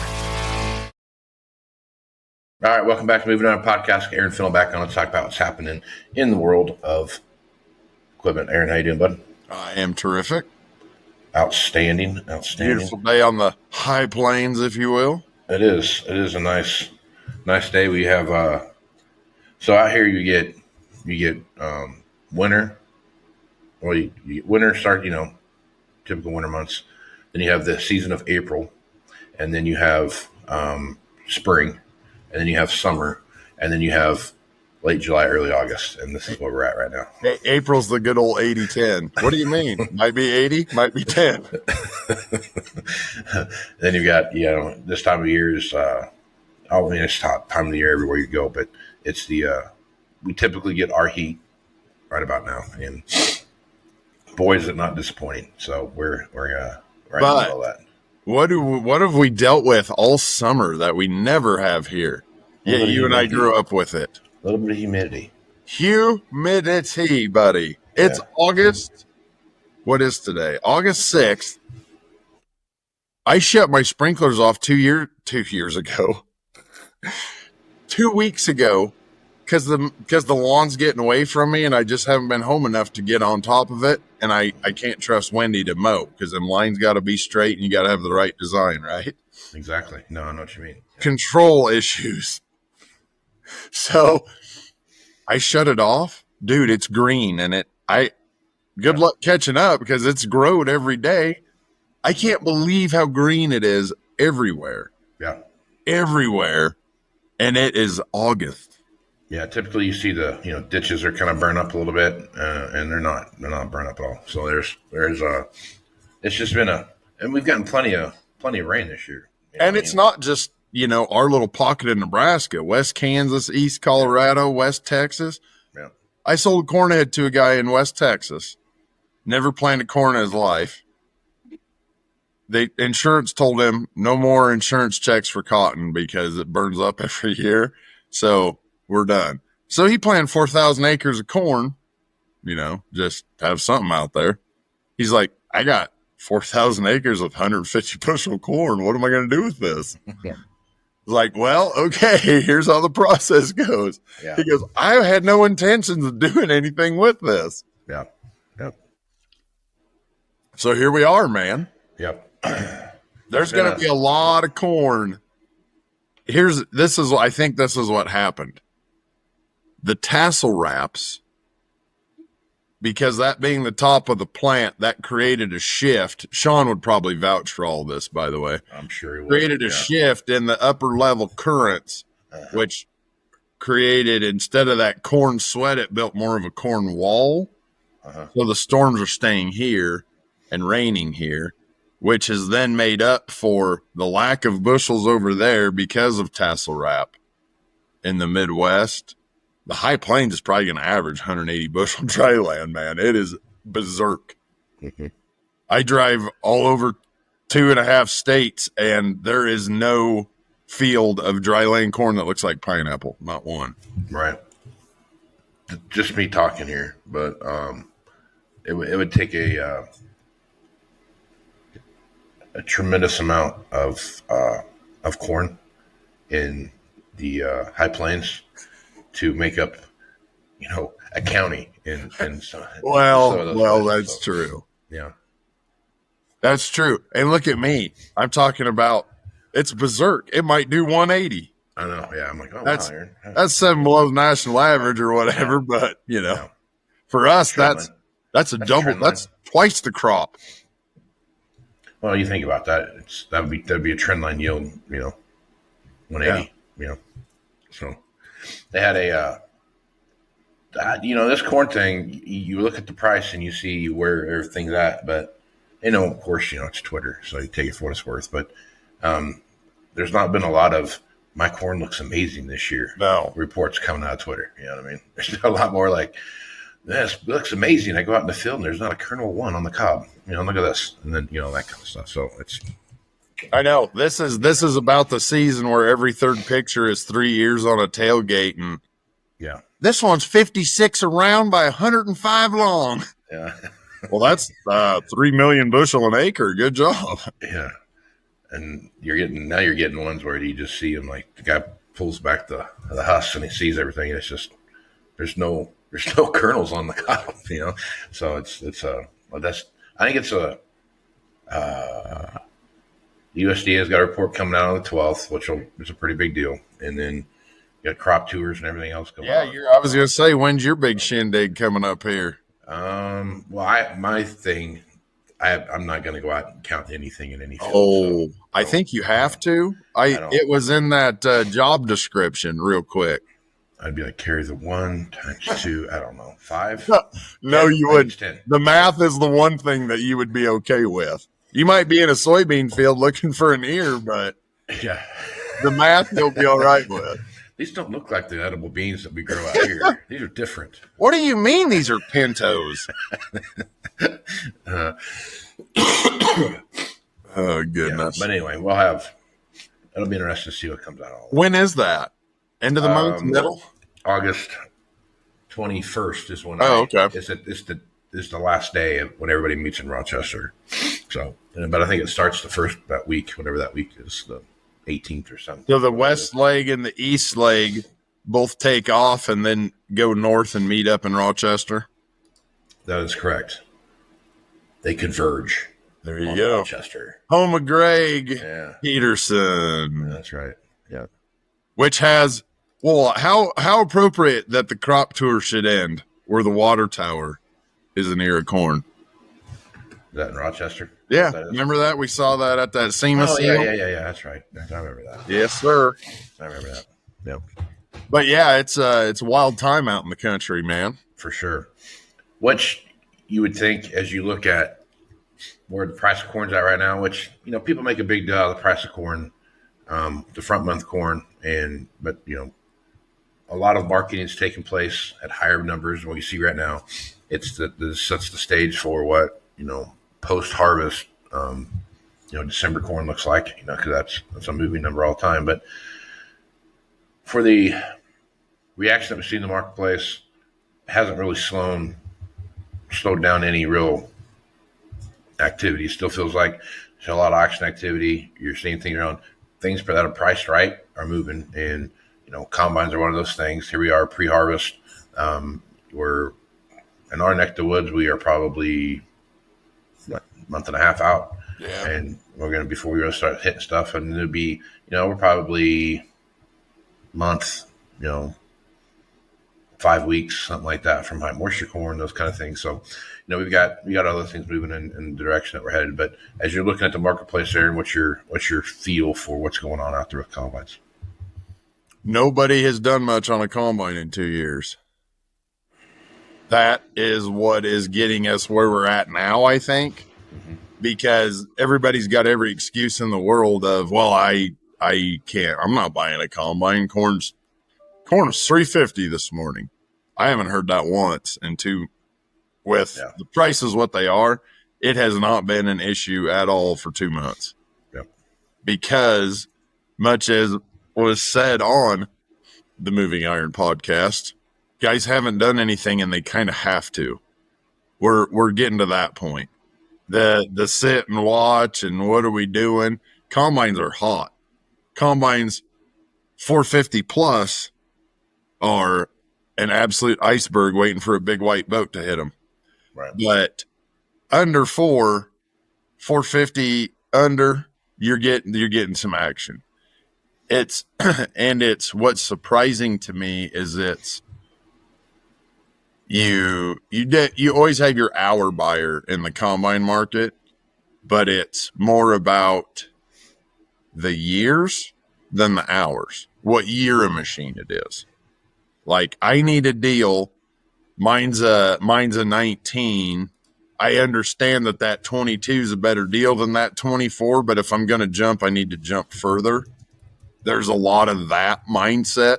All right, welcome back to Moving On Podcast. Aaron Finnell back on to talk about what's happening in the world of equipment. Aaron, how you doing, bud? I am terrific. Outstanding. Beautiful day on the high plains, if you will. It is a nice day. We have so out here you get winter. Well, you winter start, typical winter months. Then you have the season of April, and then you have spring, and then you have summer, and then you have late July, early August, and this is where we're at right now. Hey, April's the good old 80-10. What do you mean? Might be 80, might be 10. Then you've got, this time of year is, it's hot time of the year everywhere you go, but it's we typically get our heat right about now, and boy, is it not disappointing. So we're right in the middle of that. What have we dealt with all summer that we never have here? Yeah, you and I grew up with it. A little bit of humidity. Humidity, buddy. It's August. What is today? August 6th. I shut my sprinklers off 2 years ago. 2 weeks ago, because the lawn's getting away from me, and I just haven't been home enough to get on top of it, and I can't trust Wendy to mow, because them lines got to be straight, and you got to have the right design, right? Exactly. No, I know what you mean. Control issues. So I shut it off. Dude, it's green, and good luck catching up, because it's growed every day. I can't believe how green it is everywhere. Yeah. Everywhere. And it is August. Yeah, typically you see the ditches are kind of burned up a little bit, and they're not burned up at all. So there's it's just been and we've gotten plenty of rain this year. And it's not just our little pocket in Nebraska, West Kansas, East Colorado, West Texas. Yeah, I sold a corn head to a guy in West Texas. Never planted corn in his life. The insurance told him no more insurance checks for cotton because it burns up every year. So we're done. So he planted 4,000 acres of corn, just have something out there. He's like, I got 4,000 acres of 150 bushel corn. What am I going to do with this? Yeah. Like, well, okay, here's how the process goes. Yeah. He goes, I had no intentions of doing anything with this. Yeah. Yep. So here we are, man. Yep. There's going to be a lot of corn. I think this is what happened. The tassel wraps, because that being the top of the plant, that created a shift. Sean would probably vouch for all this, by the way. I'm sure he would. Created a shift in the upper level currents, which created, instead of that corn sweat, it built more of a corn wall. So the storms are staying here and raining here, which has then made up for the lack of bushels over there because of tassel wrap in the Midwest. The High Plains is probably going to average 180 bushel dry land, man. It is berserk. Mm-hmm. I drive all over 2.5 states, and there is no field of dry land corn that looks like pineapple. Not one. Right. Just me talking here, but it would take a tremendous amount of corn in the High Plains to make up, a county in well, that's true. Yeah, that's true. And look at me. I'm talking about it's berserk. It might do 180. I know. Yeah, I'm like, that's wow, that's 7 below the national average or whatever. Yeah. But for us, that's a double. That's twice the crop. Well, you think about that. That'd be a trend line yield. 180. Yeah. So they had this corn thing. You look at the price and you see where everything's at, but of course, it's Twitter, so you take it for what it's worth. But there's not been a lot of my corn looks amazing this year. No reports coming out of Twitter. You know what I mean? There's a lot more like, this looks amazing. I go out in the field and there's not a kernel of one on the cob. Look at this, and then that kind of stuff. So it's. I know this is about the season where every third picture is 3 years on a tailgate, and Yeah. This one's 56 around by 105 long. Yeah. Well, that's 3 million bushel an acre. Good job. Yeah. And you're getting ones where you just see them, like the guy pulls back the husk and he sees everything, and it's just there's no kernels on the cob, you know. So it's well, that's, I think it's the USDA has got a report coming out on the 12th, which is a pretty big deal, and then you got crop tours and everything else going on. Yeah, I was gonna say, when's your big shindig coming up here? Well, my thing, I'm not going to go out and count anything in any field. Oh, so, I think you have to. It was in that job description real quick. I'd be like, carry the 1 times 2, I don't know, 5? No, 10, you would. 10. The math is the one thing that you would be okay with. You might be in a soybean field looking for an ear, but yeah, the math you'll be all right with. These don't look like the edible beans that we grow out here. These are different. What do you mean these are pintos? Oh, goodness. Yeah, but anyway, it'll be interesting to see what comes out of all. When is that? End of the month? Middle? August 21st is when okay. It's the last day of when everybody meets in Rochester. So, but I think it starts that week, whatever that week is, the 18th or something. So the west leg and the east leg both take off and then go north and meet up in Rochester? That is correct. They converge. There you go. Rochester. Home of Greg Peterson. That's right. Yeah. Which has, well, how appropriate that the crop tour should end where the water tower is an ear of corn. Is that in Rochester? Yeah. Remember that? We saw that at that SEMA sale? Yeah. That's right. I remember that. Yes, sir. I remember that. Yep. But yeah, it's a wild time out in the country, man. For sure. Which you would think as you look at where the price of corn's at right now, which, you know, people make a big deal out of the price of corn, the front month corn, but you know, a lot of marketing is taking place at higher numbers than what you see right now. This sets the stage for what, you know, post harvest, December corn looks like, you know, because that's a moving number all the time. But for the reaction that we see in the marketplace, it hasn't really slowed down any real activity. It still feels like there's a lot of auction activity. You're seeing things around things that are priced right are moving, and you know, combines are one of those things. Here we are pre-harvest. We're in our neck of the woods. We are probably a month and a half out, and we're going to before we really start hitting stuff. And it'll be, you know, we're probably month, you know, 5 weeks, something like that, from high moisture corn, those kind of things. So, you know, we got other things moving in the direction that we're headed. But as you're looking at the marketplace there, and what's your feel for what's going on out there with combines? Nobody has done much on a combine in 2 years. That is what is getting us where we're at now, I think, because everybody's got every excuse in the world of, well, I can't, I'm not buying a combine. Corn's $350 this morning. I haven't heard that once. And with the prices what they are, it has not been an issue at all for 2 months. Yep. Because much as was said on the Moving Iron podcast, guys haven't done anything and they kind of have to. We're getting to that point. The sit and watch and what are we doing? Combines are hot. Combines 450 plus are an absolute iceberg waiting for a big white boat to hit them. Right. But under 450 under, you're getting some action. It's what's surprising to me is you always have your hour buyer in the combine market, but it's more about the years than the hours. What year a machine it is. Like, I need a deal. Mine's a 19. I understand that 22 is a better deal than that 24, but if I'm going to jump, I need to jump further. There's a lot of that mindset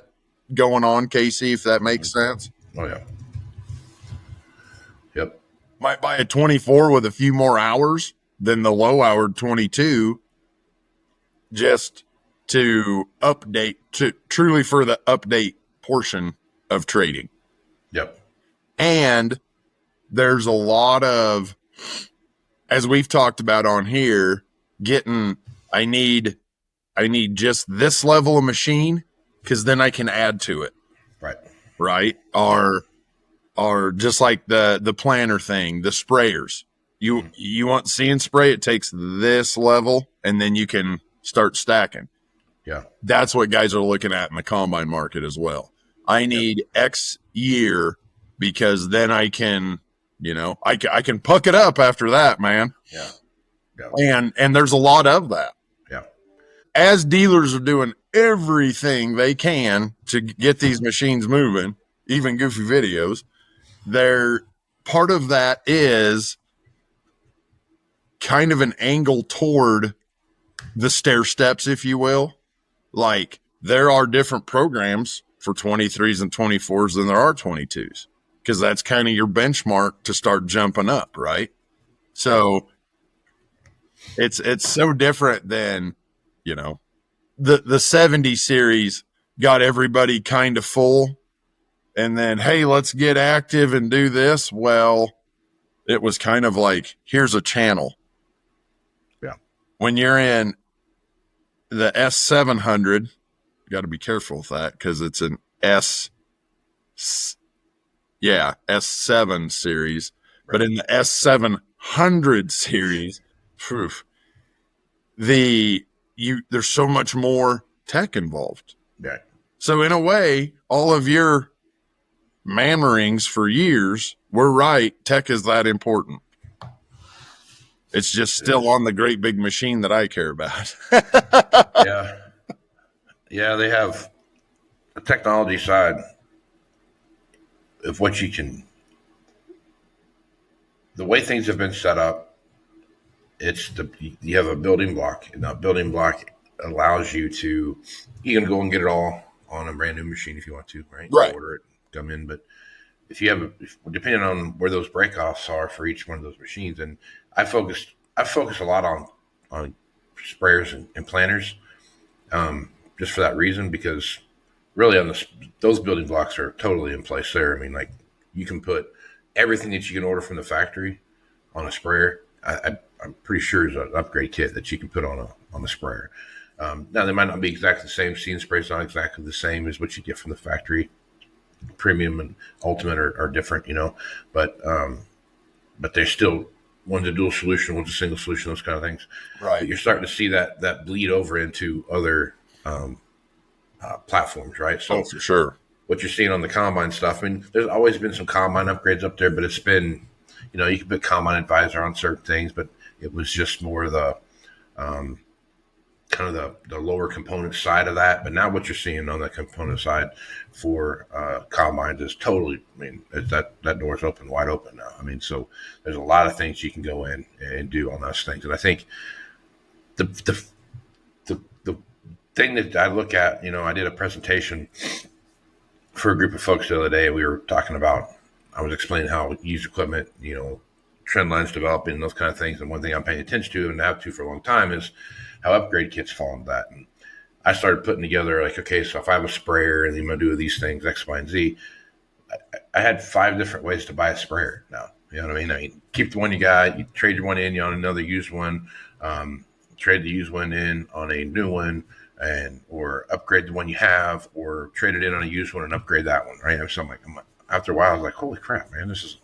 going on, Casey, if that makes sense. Oh, yeah. Yep. Might buy a 24 with a few more hours than the low-hour 22 just to update, truly for the update portion of trading. Yep. And there's a lot of, as we've talked about on here, I need just this level of machine because then I can add to it. Right. Or just like the planter thing, the sprayers. You want See and Spray, it takes this level and then you can start stacking. Yeah. That's what guys are looking at in the combine market as well. I need X year because then I can, I can puck it up after that, man. Yeah. And there's a lot of that. Yeah. As dealers are doing everything they can to get these machines moving, even goofy videos, part of that is kind of an angle toward the stair steps, if you will. Like there are different programs for 23s and 24s than there are 22s because that's kind of your benchmark to start jumping up, right? So it's so different than, the 70 series got everybody kind of full and then, hey, let's get active and do this. Well, it was kind of like, here's a channel. Yeah. When you're in the S700, you got to be careful with that because it's an S7 series. Right. But in the S700 series, there's so much more tech involved. Right. So in a way, all of your mammerings for years were right. Tech is that important. It's just still on the great big machine that I care about. Yeah. Yeah, they have a technology side of what you can, the way things have been set up, you have a building block, and that building block allows you can go and get it all on a brand new machine if you want to, right? Right. Order it, come in. But if you have, depending on where those breakoffs are for each one of those machines, and I focus a lot on sprayers and planters, just for that reason, because really on those building blocks are totally in place there. I mean, like you can put everything that you can order from the factory on a sprayer. I'm pretty sure is an upgrade kit that you can put on a sprayer. Now they might not be exactly the same. See and Spray is not exactly the same as what you get from the factory. Premium and Ultimate are different, but they're still, one's a dual solution, one's a single solution, those kind of things. Right. But you're starting to see that bleed over into other platforms, right? So for sure. What you're seeing on the combine stuff, I mean, there's always been some combine upgrades up there, but it's been, you can put Combine Advisor on certain things, but it was just more the kind of the lower component side of that. But now what you're seeing on the component side for combines is totally, I mean, that door's wide open now. I mean, so there's a lot of things you can go in and do on those things. And I think the thing that I look at, I did a presentation for a group of folks the other day. We were talking about, I was explaining how used equipment, trend lines developing and those kind of things. And one thing I'm paying attention to and have to for a long time is how upgrade kits fall into that. And I started putting together like, okay, so if I have a sprayer and I'm going to do these things, X, Y, and Z, I had 5 different ways to buy a sprayer now. You know what I mean? I mean, keep the one you got, you trade your one in, you on another used one, trade the used one in on a new one, or upgrade the one you have, or trade it in on a used one and upgrade that one, right? So I'm like, after a while, I was like, holy crap, man, this is,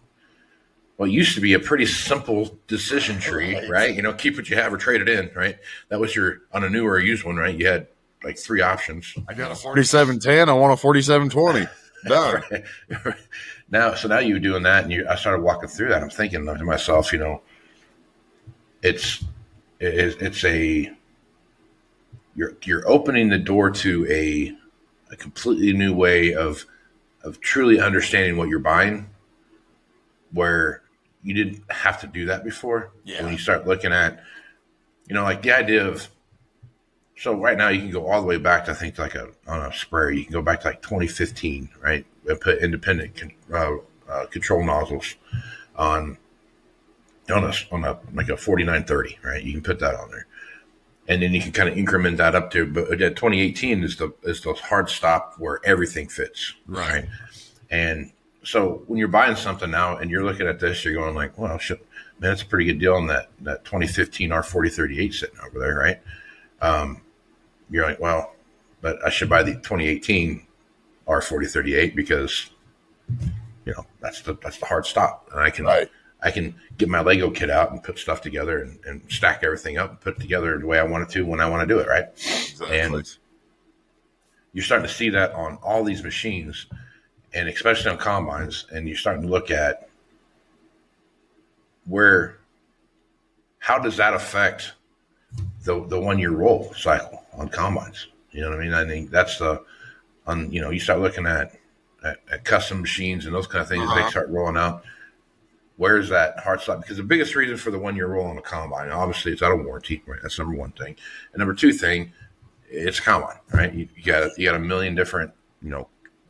well, it used to be a pretty simple decision tree, right? Keep what you have or trade it in, right? That was on a new or a used one, right? You had like 3 options. I got a 4710. I want a 4720. Done. Right. Now you were doing that, and I started walking through that. I'm thinking to myself, it's you're opening the door to a completely new way of truly understanding what you're buying, where you didn't have to do that before. Yeah. When you start looking at, like the idea of, so right now you can go all the way back to, I think, on a sprayer, you can go back to like 2015, right? And put independent control nozzles on a like a 4930, right? You can put that on there, and then you can kind of increment that up to. But 2018 is the hard stop where everything fits, right? And so when you're buying something now and you're looking at this, you're going like, well, shit, man, that's a pretty good deal on that 2015 R4038 sitting over there, right? You're like, well, but I should buy the 2018 R4038 because, you know, that's the hard stop. And I can get my Lego kit out and put stuff together and stack everything up and put it together the way I want it to when I want to do it, right? Exactly. And you're starting to see that on all these machines, and especially on combines, and you're starting to look at how does that affect the 1 year roll cycle on combines? You know what I mean? I think that's you start looking at custom machines and those kind of things as they start rolling out. Where's that hard stop? Because the biggest reason for the 1 year roll on a combine, obviously, it's out of warranty, right? That's number one thing. And number two thing, it's a combine, right? You got a million different,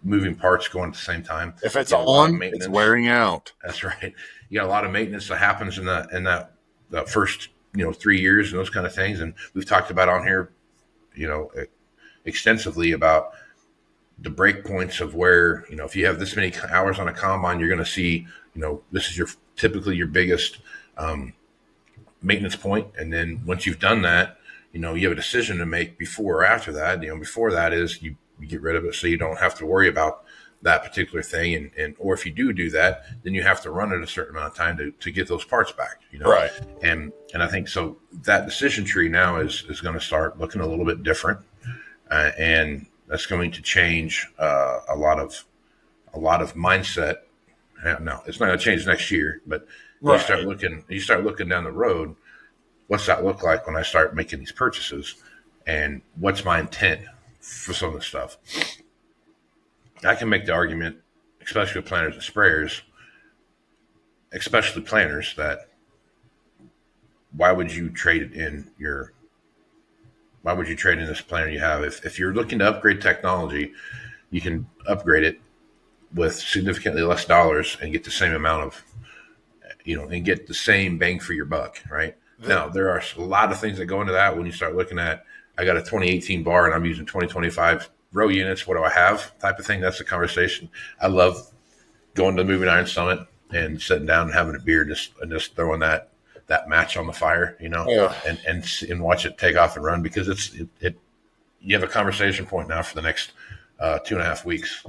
moving parts going at the same time. If it's on, it's wearing out. That's right. You got a lot of maintenance that happens in that first 3 years and those kind of things. And we've talked about on here, extensively about the break points of where, if you have this many hours on a combine, you're going to see, this is typically your biggest maintenance point. And then once you've done that, you have a decision to make before or after that. Before that is you get rid of it so you don't have to worry about that particular thing. Or if you do that, then you have to run it a certain amount of time to get those parts back, Right. And I think so that decision tree now is going to start looking a little bit different. And that's going to change a lot of mindset. No, it's not going to change next year, but you start looking down the road. What's that look like when I start making these purchases, and what's my intent for some of the stuff? I can make the argument, especially with planters and sprayers, especially planters, that why would you trade in this planter you have? If you're looking to upgrade technology, you can upgrade it with significantly less dollars and get the same amount of, and get the same bang for your buck, right? Yeah. Now, there are a lot of things that go into that when you start looking at, I got a 2018 bar and I'm using 2025 row units. What do I have? Type of thing. That's the conversation. I love going to the Moving Iron Summit and sitting down and having a beer and just throwing that match on the fire, Yeah. and watch it take off and run, because you have a conversation point now for the next 2.5 weeks.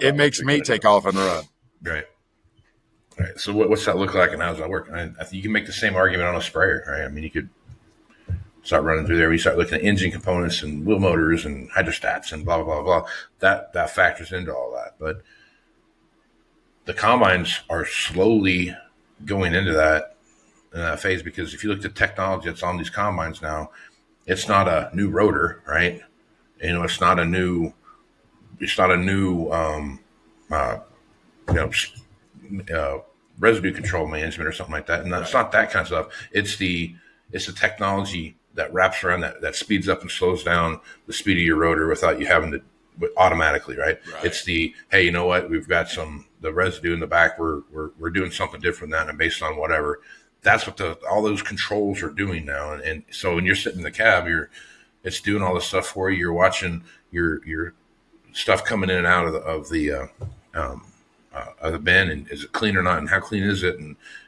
It makes me take off and run. Right. Right. So what's that look like, and how does that work? I think you can make the same argument on a sprayer, right? I mean, you could start running through there. You start looking at engine components and wheel motors and hydrostats and blah, blah, blah, blah. That factors into all that. But the combines are slowly going into that phase, because if you look at the technology that's on these combines now, it's not a new rotor, right? It's not a new residue control management or something like that. And it's not that kind of stuff. It's the technology that wraps around that speeds up and slows down the speed of your rotor without you having to automatically, right? It's the, hey, you know what? We've got the residue in the back. We're doing something different than that, and based on whatever. That's what all those controls are doing now. And so when you're sitting in the cab, it's doing all this stuff for you. You're watching your stuff coming in and out of the bin, and is it clean or not, and how clean is it,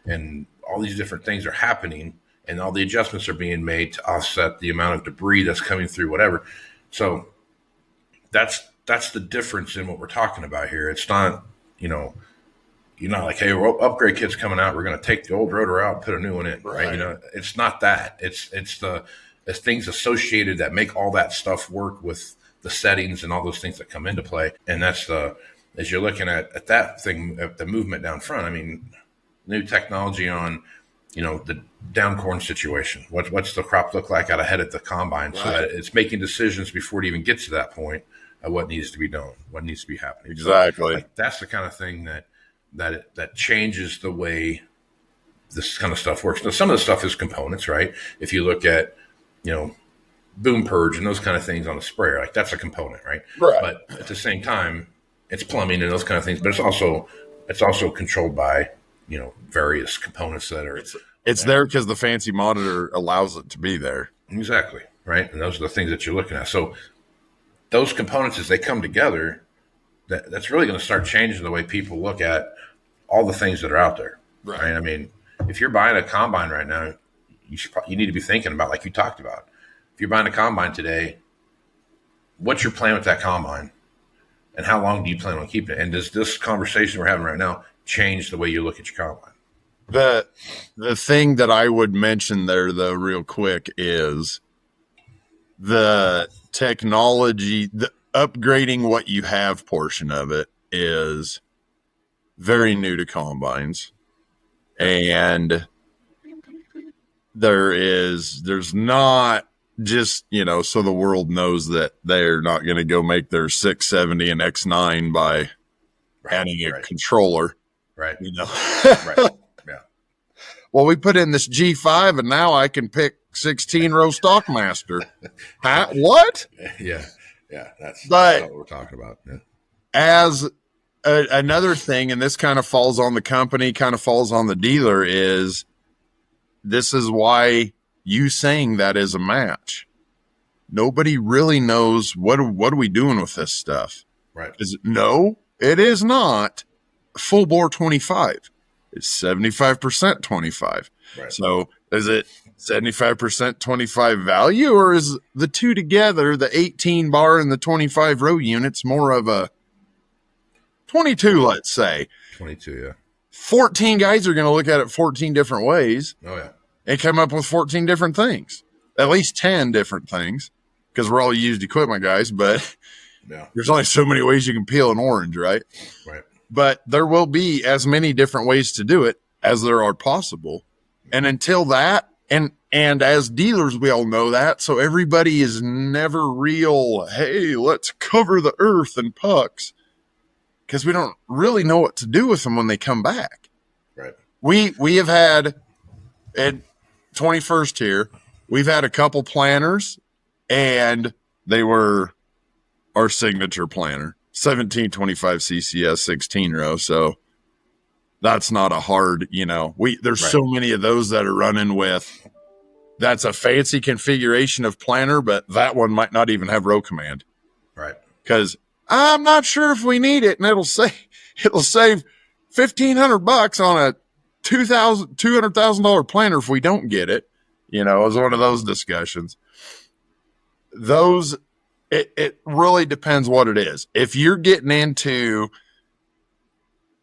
and all these different things are happening, and all the adjustments are being made to offset the amount of debris that's coming through, whatever. So that's the difference in what we're talking about here. It's not, you're not like, hey, upgrade kit's coming out, we're going to take the old rotor out and put a new one in, right? It's not that. It's things associated that make all that stuff work with the settings and all those things that come into play. And that's as you're looking at that thing, at the movement down front, I mean, new technology on, the down corn situation. What's the crop look like out ahead at the combine, so that it's making decisions before it even gets to that point of what needs to be done, what needs to be happening. Exactly. So, that's the kind of thing that changes the way this kind of stuff works. Now, some of the stuff is components, right? If you look at, boom purge and those kind of things on a sprayer, like that's a component, right? Right. But at the same time, it's plumbing and those kind of things, but it's also controlled by, various components that are. It's there because the fancy monitor allows it to be there. Exactly. Right. And those are the things that you're looking at. So those components, as they come together, that's really going to start changing the way people look at all the things that are out there. Right. I mean, if you're buying a combine right now, you need to be thinking about, like you talked about, if you're buying a combine today, what's your plan with that combine, and how long do you plan on keeping it? And does this conversation we're having right now change the way you look at your combine? The thing that I would mention there, though, real quick, is the technology, the upgrading what you have portion of it is very new to combines. And there's not just, so the world knows that they're not going to go make their 670 and X9 by adding a controller. Right. Right. Yeah. Well, we put in this G5 and now I can pick 16-row Stockmaster. What? Yeah. Yeah. That's what we're talking about. Yeah. As another thing, and this kind of falls on the company, kind of falls on the dealer, is this is why you saying that is a match. Nobody really knows what are we doing with this stuff. Right. No, it is not full bore 25. It's 75% 25. Right. So is it 75% 25 value, or is the two together, the 18 bar and the 25 row units, more of a 22, let's say? 22, yeah. 14 guys are going to look at it 14 different ways. Oh, yeah. And come up with 14 different things, at least 10 different things, because we're all used equipment guys, but there's only so many ways you can peel an orange, right? Right. But there will be as many different ways to do it as there are possible. And until that, and as dealers, we all know that. So everybody is never real, hey, let's cover the earth in pucks, because we don't really know what to do with them when they come back. Right. We have had, at 21st here, we've had a couple planners, and they were our signature planner, 1725 CCS 16 row. So that's not a hard, there's so many of those that are running with, that's a fancy configuration of planner, but that one might not even have row command. Right. Because I'm not sure if we need it, and it'll save $1,500 on a $200,000 planner if we don't get it. It was one of those discussions. It really depends what it is. If you're getting into,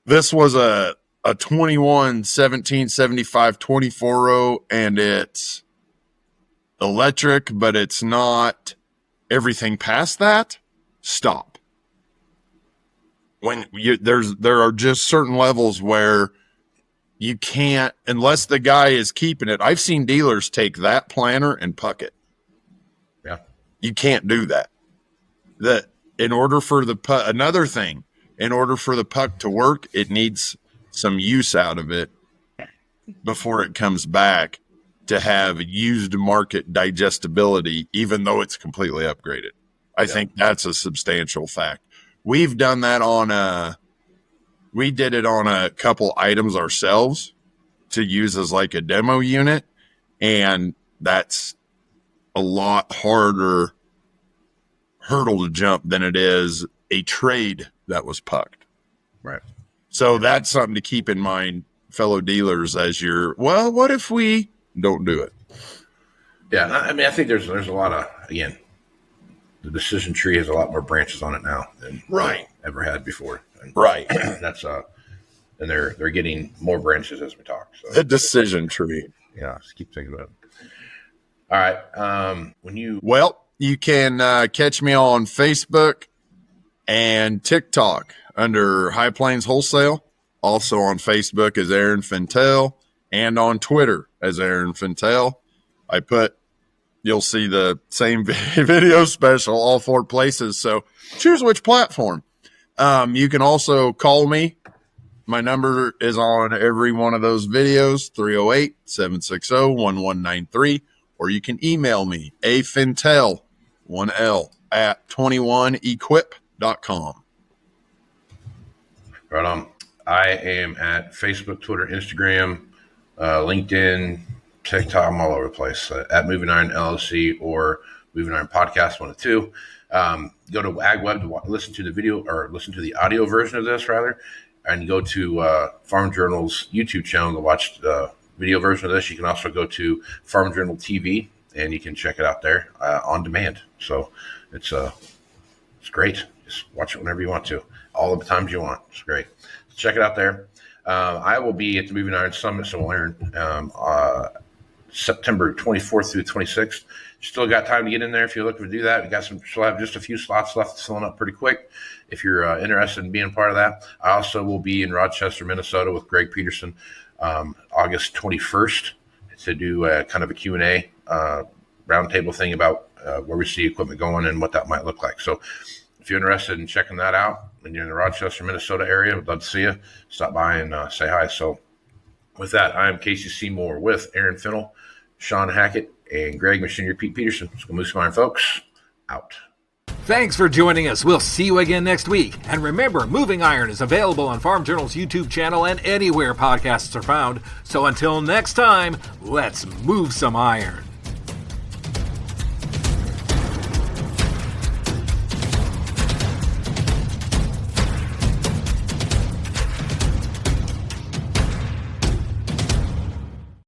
this was a 21 1775 24 row, and it's electric, but it's not everything past that, stop. When there are just certain levels where you can't, unless the guy is keeping it. I've seen dealers take that planner and puck it. Yeah. You can't do that. In order for the puck, another thing, in order for the puck to work, it needs some use out of it before it comes back to have used market digestibility, even though it's completely upgraded. I think that's a substantial fact. We've done that we did it on a couple items ourselves to use as like a demo unit. And that's a lot harder hurdle to jump than it is a trade that was pucked. Right. So that's something to keep in mind, fellow dealers, as what if we don't do it? Yeah. I mean, I think there's a lot of, again, the decision tree has a lot more branches on it now than ever had before. And that's and they're getting more branches as we talk. So the decision tree. Yeah, just keep thinking about it. All right. You can catch me on Facebook and TikTok under High Plains Wholesale. Also on Facebook as Aaron Fintel, and on Twitter as Aaron Fintel. You'll see the same video special, all 4 places. So choose which platform. You can also call me. My number is on every one of those videos, 308-760-1193. Or you can email me, afintel, 1L, at 21equip.com. Right on. I am at Facebook, Twitter, Instagram, LinkedIn, TikTok. I'm all over the place. At Moving Iron LLC or Moving Iron Podcast 1 and 2. Go to AgWeb to listen to the video, or listen to the audio version of this rather, and go to Farm Journal's YouTube channel to watch the video version of this. You can also go to Farm Journal TV and you can check it out there on demand. So it's great. Just watch it whenever you want to, all the times you want. It's great. So check it out there. I will be at the Moving Iron Summit, so we'll learn September 24th through 26th. Still got time to get in there if you're looking to do that. We got still have just a few slots left, filling up pretty quick. If you're interested in being a part of that, I also will be in Rochester, Minnesota, with Greg Peterson, August 21st, to do kind of a Q&A roundtable thing about where we see equipment going and what that might look like. So if you're interested in checking that out and you're in the Rochester, Minnesota area, I'd love to see you. Stop by and say hi. So with that, I'm Casey Seymour with Aaron Fennell, Sean Hackett, and Greg Machinery Pete Peterson. Let's go move some iron, folks. Out. Thanks for joining us. We'll see you again next week. And remember, Moving Iron is available on Farm Journal's YouTube channel and anywhere podcasts are found. So until next time, let's move some iron.